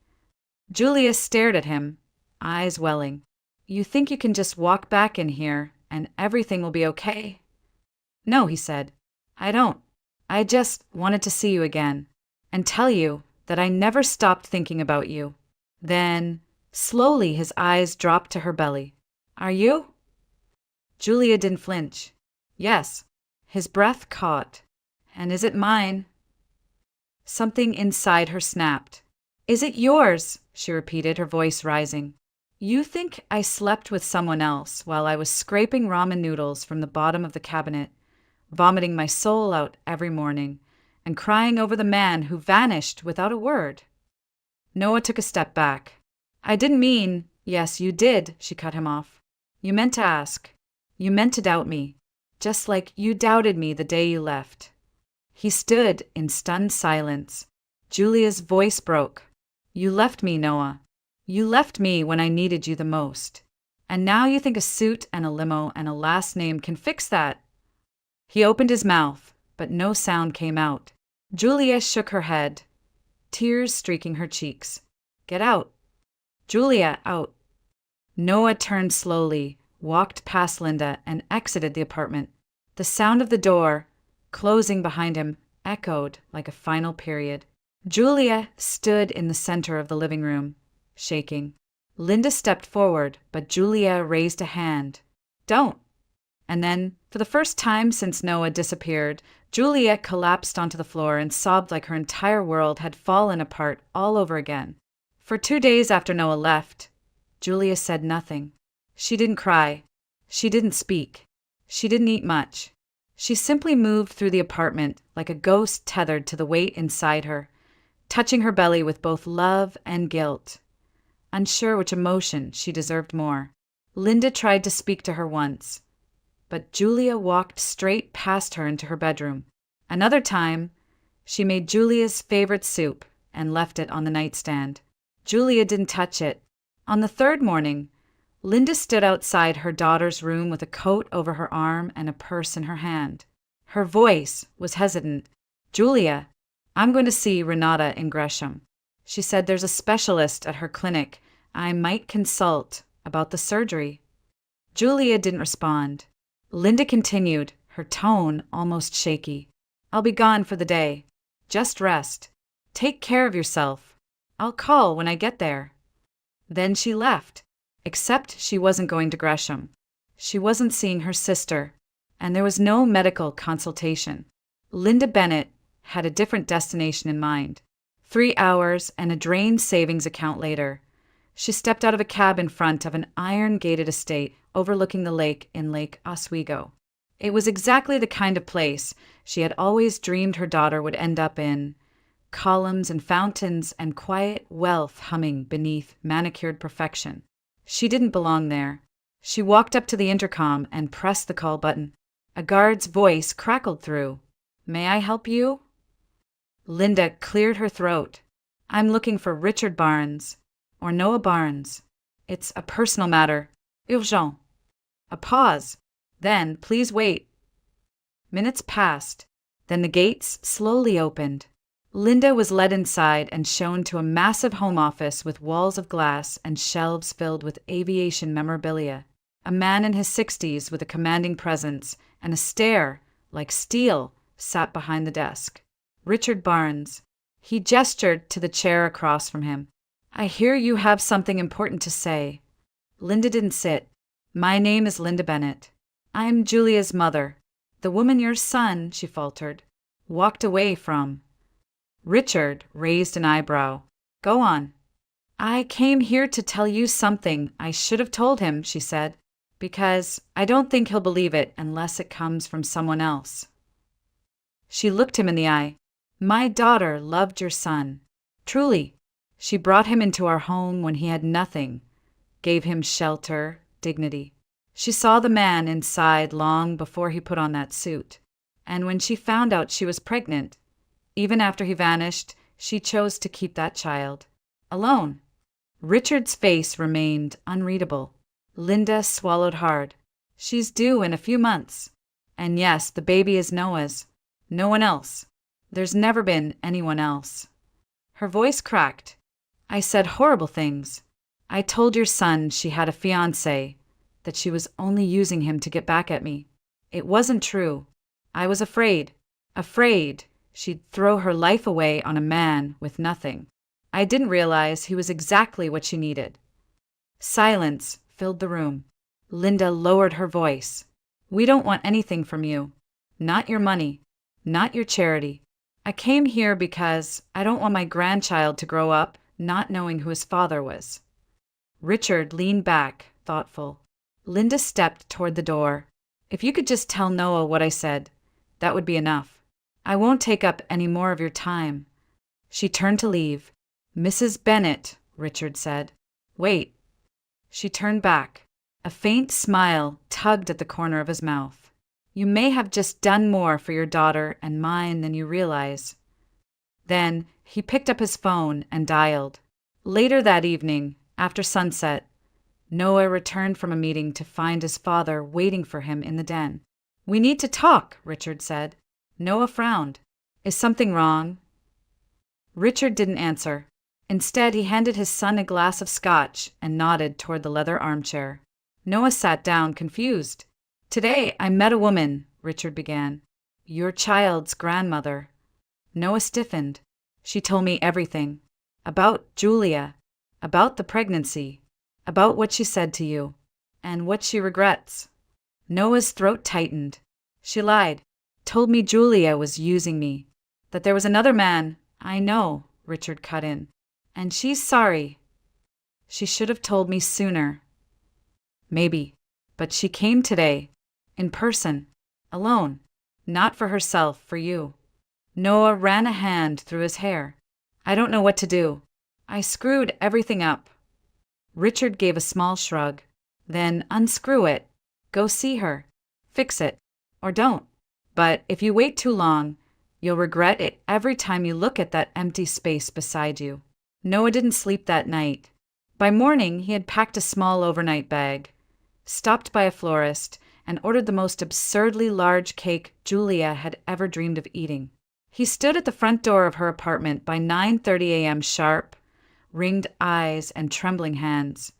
Julia stared at him, eyes welling. You think you can just walk back in here and everything will be okay? No, he said. I don't. I just wanted to see you again and tell you that I never stopped thinking about you. Then, slowly, his eyes dropped to her belly. Are you? Julia didn't flinch. Yes. His breath caught. And is it mine? Something inside her snapped. Is it yours? She repeated, her voice rising. You think I slept with someone else while I was scraping ramen noodles from the bottom of the cabinet, vomiting my soul out every morning, and crying over the man who vanished without a word. Noah took a step back. I didn't mean, yes, you did, she cut him off. You meant to ask. You meant to doubt me, just like you doubted me the day you left. He stood in stunned silence. Julia's voice broke. You left me, Noah. You left me when I needed you the most. And now you think a suit and a limo and a last name can fix that? He opened his mouth, but no sound came out. Julia shook her head, tears streaking her cheeks. Get out. Julia, out. Noah turned slowly, walked past Linda, and exited the apartment. The sound of the door, closing behind him, echoed like a final period. Julia stood in the center of the living room, shaking. Linda stepped forward, but Julia raised a hand. Don't. And then, for the first time since Noah disappeared, Julia collapsed onto the floor and sobbed like her entire world had fallen apart all over again. For 2 days after Noah left, Julia said nothing. She didn't cry. She didn't speak. She didn't eat much. She simply moved through the apartment like a ghost tethered to the weight inside her, touching her belly with both love and guilt. Unsure which emotion she deserved more. Linda tried to speak to her once, but Julia walked straight past her into her bedroom. Another time, she made Julia's favorite soup and left it on the nightstand. Julia didn't touch it. On the third morning, Linda stood outside her daughter's room with a coat over her arm and a purse in her hand. Her voice was hesitant. Julia, I'm going to see Renata in Gresham. She said there's a specialist at her clinic I might consult about the surgery. Julia didn't respond. Linda continued, her tone almost shaky. I'll be gone for the day. Just rest. Take care of yourself. I'll call when I get there. Then she left, except she wasn't going to Gresham. She wasn't seeing her sister, and there was no medical consultation. Linda Bennett had a different destination in mind. 3 hours and a drained savings account later, she stepped out of a cab in front of an iron-gated estate overlooking the lake in Lake Oswego. It was exactly the kind of place she had always dreamed her daughter would end up in. Columns and fountains and quiet wealth humming beneath manicured perfection. She didn't belong there. She walked up to the intercom and pressed the call button. A guard's voice crackled through. May I help you? Linda cleared her throat. I'm looking for Richard Barnes, or Noah Barnes. It's a personal matter. Urgent. A pause. Then, please wait. Minutes passed. Then the gates slowly opened. Linda was led inside and shown to a massive home office with walls of glass and shelves filled with aviation memorabilia. A man in his 60s with a commanding presence and a stare like steel sat behind the desk. Richard Barnes. He gestured to the chair across from him. I hear you have something important to say. Linda didn't sit. My name is Linda Bennett. I'm Julia's mother. The woman your son, she faltered, walked away from. Richard raised an eyebrow. Go on. I came here to tell you something I should have told him, she said. Because I don't think he'll believe it unless it comes from someone else. She looked him in the eye. My daughter loved your son. Truly. She brought him into our home when he had nothing, gave him shelter, dignity. She saw the man inside long before he put on that suit. And when she found out she was pregnant, even after he vanished, she chose to keep that child. Alone. Richard's face remained unreadable. Linda swallowed hard. She's due in a few months. And yes, the baby is Noah's. No one else. There's never been anyone else. Her voice cracked. I said horrible things. I told your son she had a fiancé, that she was only using him to get back at me. It wasn't true. I was afraid she'd throw her life away on a man with nothing. I didn't realize he was exactly what she needed. Silence filled the room. Linda lowered her voice. We don't want anything from you. Not your money. Not your charity. I came here because I don't want my grandchild to grow up not knowing who his father was. Richard leaned back, thoughtful. Linda stepped toward the door. If you could just tell Noah what I said, that would be enough. I won't take up any more of your time. She turned to leave. Mrs. Bennet, Richard said. Wait. She turned back. A faint smile tugged at the corner of his mouth. You may have just done more for your daughter and mine than you realize. Then he picked up his phone and dialed. Later that evening, after sunset, Noah returned from a meeting to find his father waiting for him in the den. We need to talk, Richard said. Noah frowned. Is something wrong? Richard didn't answer. Instead, he handed his son a glass of scotch and nodded toward the leather armchair. Noah sat down, confused. Today, I met a woman, Richard began. Your child's grandmother. Noah stiffened. She told me everything. About Julia. About the pregnancy. About what she said to you. And what she regrets. Noah's throat tightened. She lied. Told me Julia was using me. That there was another man. I know, Richard cut in. And she's sorry. She should have told me sooner. Maybe. But she came today. In person. Alone. Not for herself, for you. Noah ran a hand through his hair. I don't know what to do. I screwed everything up. Richard gave a small shrug. Then unscrew it. Go see her. Fix it. Or don't. But if you wait too long, you'll regret it every time you look at that empty space beside you. Noah didn't sleep that night. By morning, he had packed a small overnight bag, stopped by a florist, and ordered the most absurdly large cake Julia had ever dreamed of eating. He stood at the front door of her apartment by 9:30 a.m. sharp, ringed eyes and trembling hands,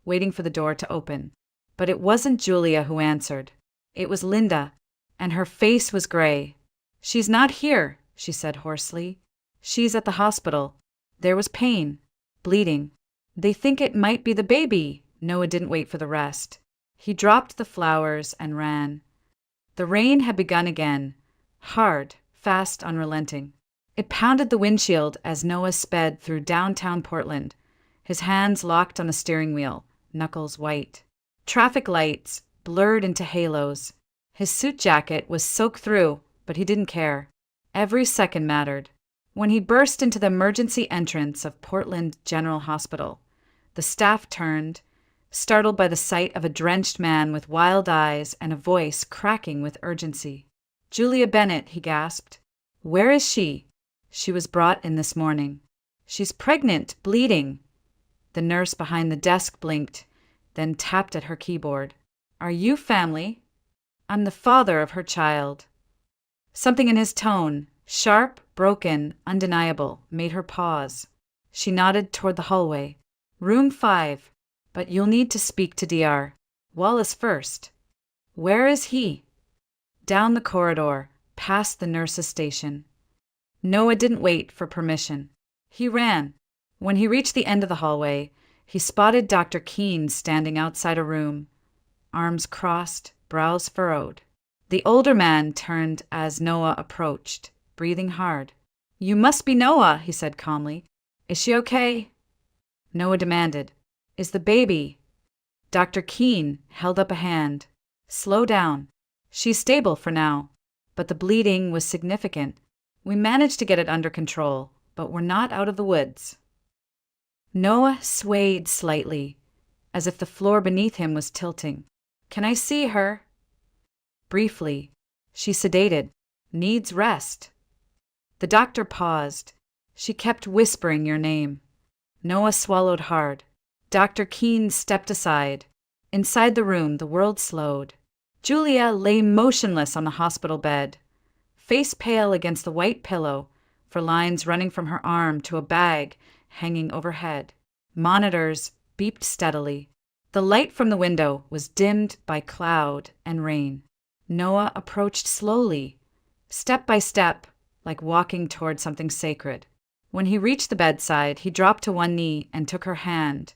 waiting for the door to open. But it wasn't Julia who answered. It was Linda, and her face was gray. She's not here, she said hoarsely. She's at the hospital. There was pain, bleeding. They think it might be the baby. Noah didn't wait for the rest. He dropped the flowers and ran. The rain had begun again, hard, fast, unrelenting. It pounded the windshield as Noah sped through downtown Portland, his hands locked on the steering wheel, knuckles white. Traffic lights blurred into halos. His suit jacket was soaked through, but he didn't care. Every second mattered. When he burst into the emergency entrance of Portland General Hospital, the staff turned, startled by the sight of a drenched man with wild eyes and a voice cracking with urgency. Julia Bennet, he gasped. Where is she? She was brought in this morning. She's pregnant, bleeding. The nurse behind the desk blinked, then tapped at her keyboard. Are you family? I'm the father of her child. Something in his tone, sharp, broken, undeniable, made her pause. She nodded toward the hallway. Room 5. But you'll need to speak to Dr. Wallace first. Where is he? Down the corridor, past the nurse's station. Noah didn't wait for permission. He ran. When he reached the end of the hallway, he spotted Dr. Keene standing outside a room, arms crossed, brows furrowed. The older man turned as Noah approached, breathing hard. You must be Noah, he said calmly. Is she okay? Noah demanded. Is the baby? Dr. Keene held up a hand. Slow down. She's stable for now. But the bleeding was significant. We managed to get it under control, but we're not out of the woods. Noah swayed slightly, as if the floor beneath him was tilting. Can I see her? Briefly. She's sedated. Needs rest. The doctor paused. She kept whispering your name. Noah swallowed hard. Dr. Keene stepped aside. Inside the room, the world slowed. Julia lay motionless on the hospital bed, face pale against the white pillow, for lines running from her arm to a bag hanging overhead. Monitors beeped steadily. The light from the window was dimmed by cloud and rain. Noah approached slowly, step by step, like walking toward something sacred. When he reached the bedside, he dropped to one knee and took her hand.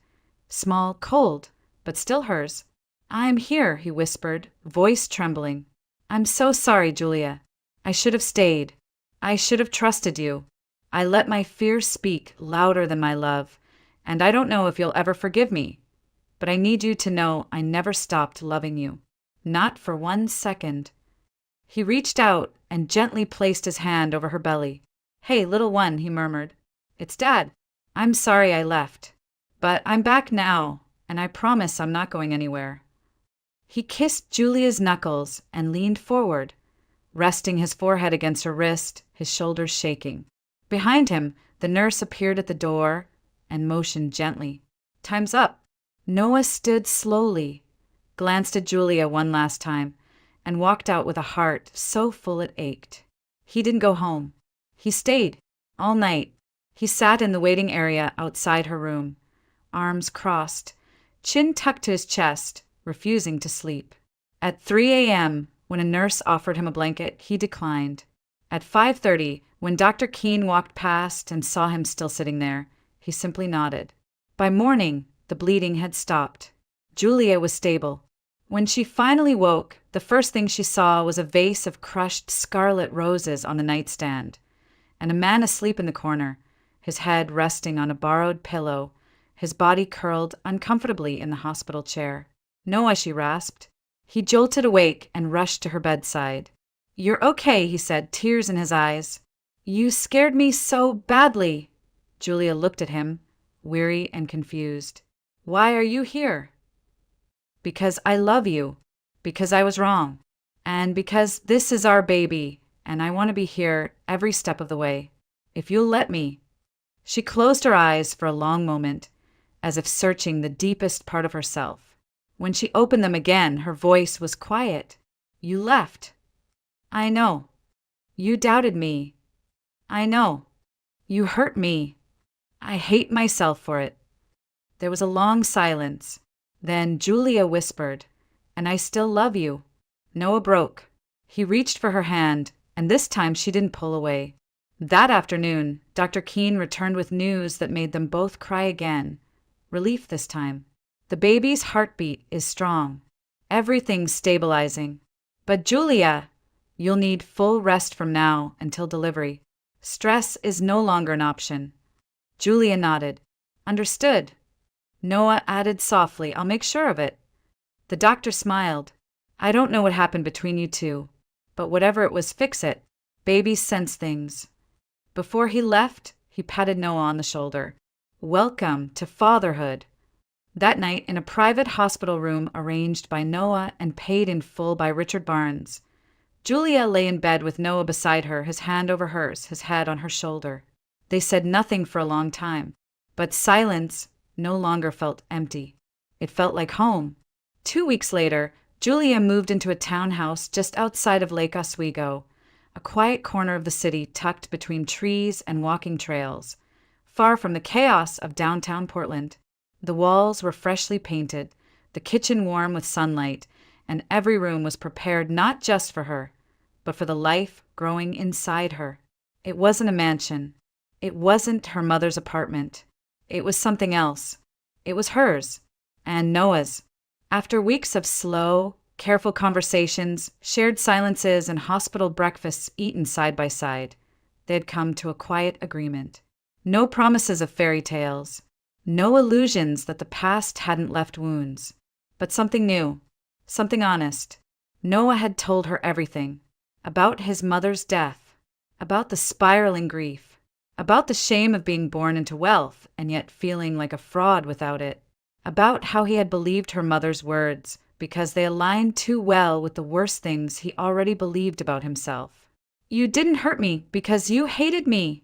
Small, cold, but still hers. I'm here, he whispered, voice trembling. I'm so sorry, Julia. I should have stayed. I should have trusted you. I let my fear speak louder than my love, and I don't know if you'll ever forgive me. But I need you to know I never stopped loving you. Not for 1 second. He reached out and gently placed his hand over her belly. Hey, little one, he murmured. It's Dad. I'm sorry I left. But I'm back now, and I promise I'm not going anywhere. He kissed Julia's knuckles and leaned forward, resting his forehead against her wrist, his shoulders shaking. Behind him, the nurse appeared at the door and motioned gently. Time's up. Noah stood slowly, glanced at Julia one last time, and walked out with a heart so full it ached. He didn't go home. He stayed all night. He sat in the waiting area outside her room, arms crossed, chin tucked to his chest, refusing to sleep. At 3 a.m., when a nurse offered him a blanket, he declined. At 5:30, when Dr. Keene walked past and saw him still sitting there, he simply nodded. By morning, the bleeding had stopped. Julia was stable. When she finally woke, the first thing she saw was a vase of crushed scarlet roses on the nightstand, and a man asleep in the corner, his head resting on a borrowed pillow, his body curled uncomfortably in the hospital chair. Noah, she rasped. He jolted awake and rushed to her bedside. You're okay, he said, tears in his eyes. You scared me so badly. Julia looked at him, weary and confused. Why are you here? Because I love you, because I was wrong, and because this is our baby, and I want to be here every step of the way. If you'll let me. She closed her eyes for a long moment, as if searching the deepest part of herself. When she opened them again, her voice was quiet. You left. I know. You doubted me. I know. You hurt me. I hate myself for it. There was a long silence. Then Julia whispered, and I still love you. Noah broke. He reached for her hand, and this time she didn't pull away. That afternoon, Dr. Keene returned with news that made them both cry again. Relief this time. The baby's heartbeat is strong. Everything's stabilizing. But Julia, you'll need full rest from now until delivery. Stress is no longer an option. Julia nodded. Understood. Noah added softly, I'll make sure of it. The doctor smiled. I don't know what happened between you two, but whatever it was, fix it. Babies sense things. Before he left, he patted Noah on the shoulder. Welcome to fatherhood. That night, in a private hospital room arranged by Noah and paid in full by Richard Barnes, Julia lay in bed with Noah beside her, his hand over hers, his head on her shoulder. They said nothing for a long time, but silence no longer felt empty. It felt like home. 2 weeks later, Julia moved into a townhouse just outside of Lake Oswego, a quiet corner of the city tucked between trees and walking trails, far from the chaos of downtown Portland. The walls were freshly painted, the kitchen warm with sunlight, and every room was prepared not just for her, but for the life growing inside her. It wasn't a mansion. It wasn't her mother's apartment. It was something else. It was hers, and Noah's. After weeks of slow, careful conversations, shared silences, and hospital breakfasts eaten side by side, they had come to a quiet agreement. No promises of fairy tales. No illusions that the past hadn't left wounds. but something new, something honest. Noah had told her everything. About his mother's death, about the spiraling grief, about the shame of being born into wealth and yet feeling like a fraud without it, about how he had believed her mother's words because they aligned too well with the worst things he already believed about himself. "You didn't hurt me because you hated me,"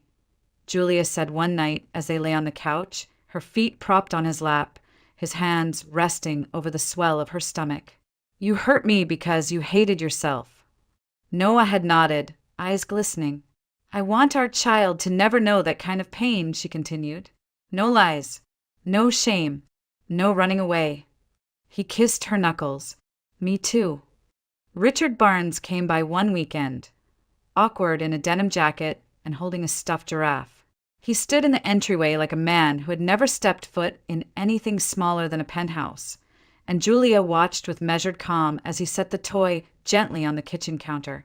Julia said one night as they lay on the couch, her feet propped on his lap, his hands resting over the swell of her stomach. "You hurt me because you hated yourself." Noah had nodded, eyes glistening. "I want our child to never know that kind of pain," she continued. "No lies, no shame, no running away." He kissed her knuckles. "Me too." Richard Barnes came by one weekend, awkward in a denim jacket and holding a stuffed giraffe. He stood in the entryway like a man who had never stepped foot in anything smaller than a penthouse, and Julia watched with measured calm as he set the toy gently on the kitchen counter.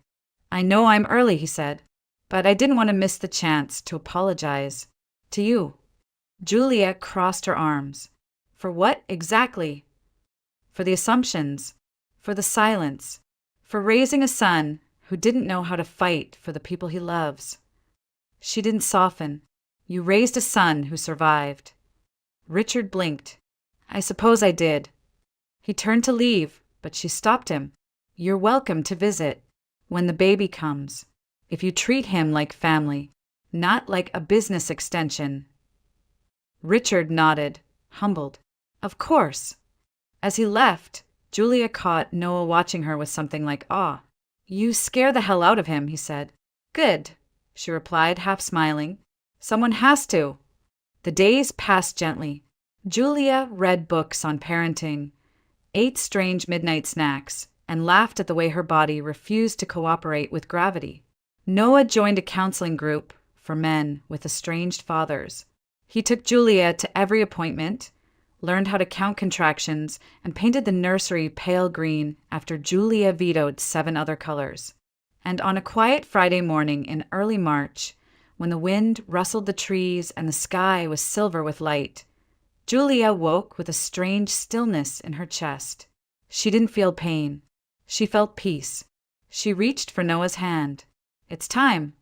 "I know I'm early," he said, "but I didn't want to miss the chance to apologize to you." Julia crossed her arms. "For what exactly?" "For the assumptions, for the silence, for raising a son who didn't know how to fight for the people he loves." She didn't soften. "You raised a son who survived." Richard blinked. "I suppose I did." He turned to leave, but she stopped him. "You're welcome to visit when the baby comes, if you treat him like family, not like a business extension." Richard nodded, humbled. "Of course." As he left, Julia caught Noah watching her with something like awe. "You scare the hell out of him," he said. "Good," she replied, half smiling. "Someone has to." The days passed gently. Julia read books on parenting, ate strange midnight snacks, and laughed at the way her body refused to cooperate with gravity. Noah joined a counseling group for men with estranged fathers. He took Julia to every appointment, learned how to count contractions, and painted the nursery pale green after Julia vetoed 7 other colors. And on a quiet Friday morning in early March, when the wind rustled the trees and the sky was silver with light, Julia woke with a strange stillness in her chest. She didn't feel pain. She felt peace. She reached for Noah's hand. "It's time."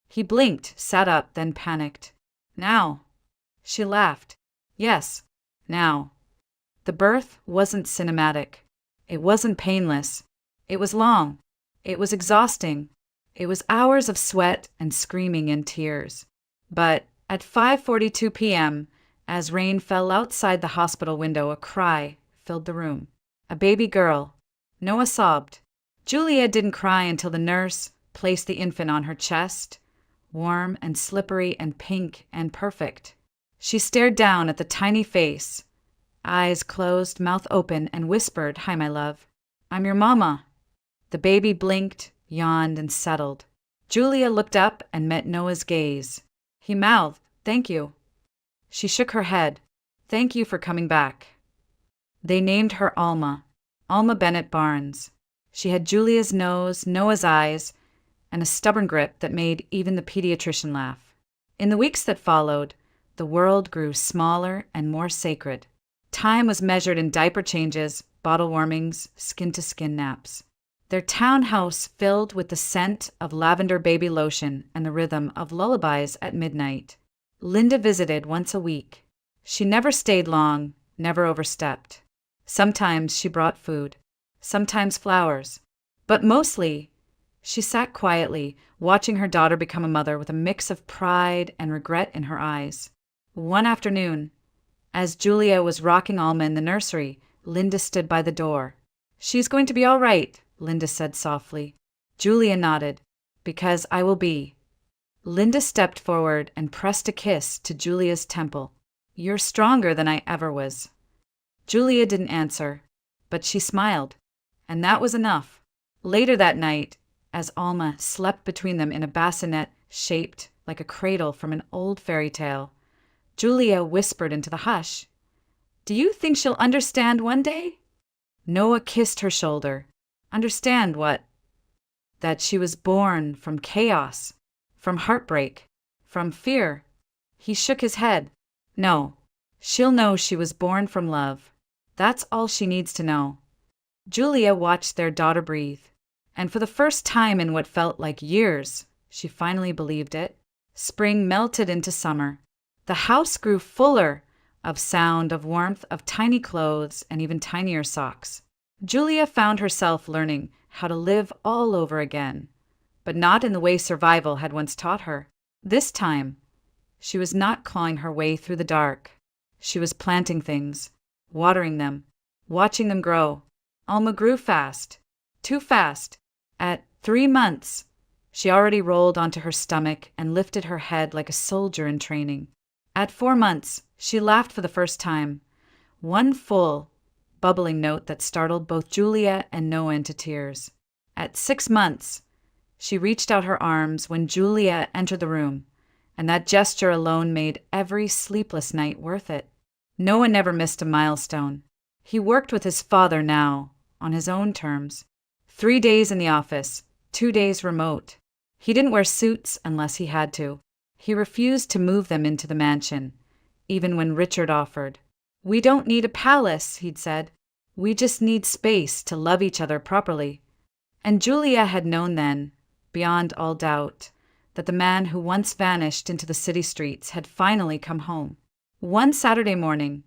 He blinked, sat up, then panicked. "Now." She laughed. "Yes, now." The birth wasn't cinematic. It wasn't painless. It was long. It was exhausting. It was hours of sweat and screaming and tears. But at 5:42 p.m., as rain fell outside the hospital window, a cry filled the room. A baby girl. Noah sobbed. Julia didn't cry until the nurse placed the infant on her chest, warm and slippery and pink and perfect. She stared down at the tiny face, eyes closed, mouth open, and whispered, "Hi, my love. I'm your mama." The baby blinked, yawned, and settled. Julia looked up and met Noah's gaze. He mouthed, "Thank you." She shook her head. "Thank you for coming back." They named her Alma, Alma Bennett Barnes. She had Julia's nose, Noah's eyes, and a stubborn grip that made even the pediatrician laugh. In the weeks that followed, the world grew smaller and more sacred. Time was measured in diaper changes, bottle warmings, skin-to-skin naps. Their townhouse filled with the scent of lavender baby lotion and the rhythm of lullabies at midnight. Linda visited once a week. She never stayed long, never overstepped. Sometimes she brought food, sometimes flowers, but mostly she sat quietly, watching her daughter become a mother with a mix of pride and regret in her eyes. One afternoon, as Julia was rocking Alma in the nursery, Linda stood by the door. "She's going to be all right," Linda said softly. Julia nodded. "Because I will be." Linda stepped forward and pressed a kiss to Julia's temple. "You're stronger than I ever was." Julia didn't answer, but she smiled, and that was enough. Later that night, as Alma slept between them in a bassinet shaped like a cradle from an old fairy tale, Julia whispered into the hush, "Do you think she'll understand one day?" Noah kissed her shoulder. "Understand what?" "That she was born from chaos, from heartbreak, from fear." He shook his head. "No, she'll know she was born from love. That's all she needs to know. Julia watched their daughter breathe, and for the first time in what felt like years, she finally believed it. Spring melted into summer. The house grew fuller of sound, of warmth, of tiny clothes, and even tinier socks. Julia found herself learning how to live all over again, but not in the way survival had once taught her. This time, she was not clawing her way through the dark. She was planting things, watering them, watching them grow. Alma grew fast, too fast. At 3 months, she already rolled onto her stomach and lifted her head like a soldier in training. At 4 months, she laughed for the first time, one full, bubbling note that startled both Julia and Noah into tears. At 6 months, she reached out her arms when Julia entered the room, and that gesture alone made every sleepless night worth it. Noah never missed a milestone. He worked with his father now, on his own terms. 3 days in the office, 2 days remote. He didn't wear suits unless he had to. He refused to move them into the mansion, even when Richard offered. "We don't need a palace," he'd said. "We just need space to love each other properly." And Julia had known then, beyond all doubt, that the man who once vanished into the city streets had finally come home. One Saturday morning,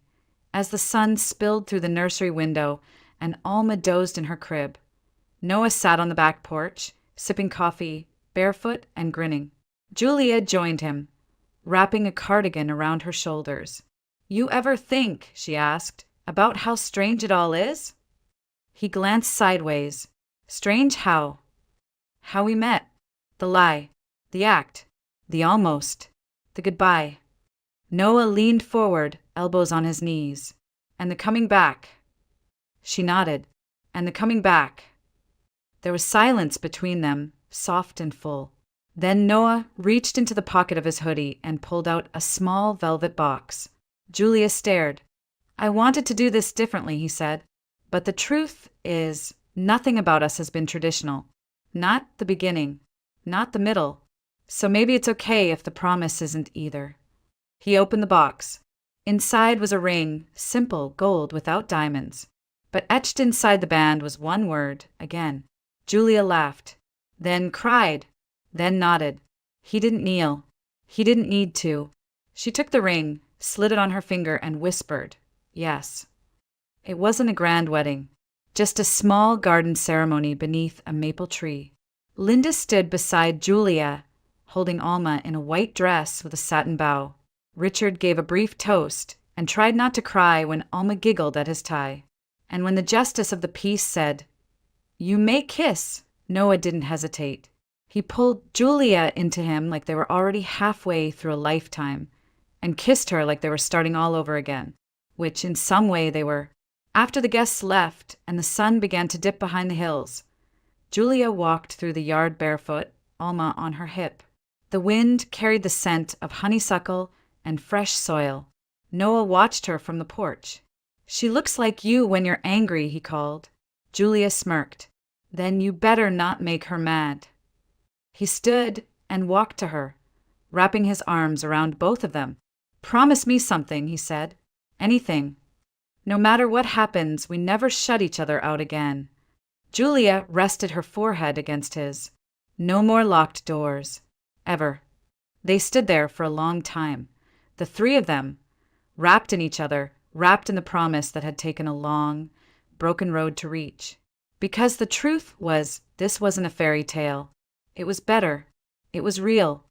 as the sun spilled through the nursery window and Alma dozed in her crib, Noah sat on the back porch, sipping coffee, barefoot and grinning. Julia joined him, wrapping a cardigan around her shoulders. "You ever think," she asked, "about how strange it all is?" He glanced sideways. "Strange how?" "How we met. The lie. The act. The almost. The goodbye." Noah leaned forward, elbows on his knees. "And the coming back." She nodded. "And the coming back." There was silence between them, soft and full. Then Noah reached into the pocket of his hoodie and pulled out a small velvet box. Julia stared. "I wanted to do this differently," he said. "But the truth is, nothing about us has been traditional. Not the beginning. Not the middle. So maybe it's okay if the promise isn't either." He opened the box. Inside was a ring, simple, gold, without diamonds. But etched inside the band was one word, again. Julia laughed, then cried, then nodded. He didn't kneel. He didn't need to. She took the ring, slid it on her finger, and whispered, "Yes." It wasn't a grand wedding, just a small garden ceremony beneath a maple tree. Linda stood beside Julia, holding Alma in a white dress with a satin bow. Richard gave a brief toast and tried not to cry when Alma giggled at his tie. And when the justice of the peace said, "You may kiss," Noah didn't hesitate. He pulled Julia into him like they were already halfway through a lifetime, and kissed her like they were starting all over again, which in some way they were. After the guests left and the sun began to dip behind the hills, Julia walked through the yard barefoot, Alma on her hip. The wind carried the scent of honeysuckle and fresh soil. Noah watched her from the porch. "She looks like you when you're angry," he called. Julia smirked. "Then you better not make her mad." He stood and walked to her, wrapping his arms around both of them. "Promise me something," he said. "Anything. No matter what happens, we never shut each other out again." Julia rested her forehead against his. No more locked doors. Ever. They stood there for a long time, the three of them, wrapped in each other, wrapped in the promise that had taken a long, broken road to reach. Because the truth was, this wasn't a fairy tale. It was better. It was real.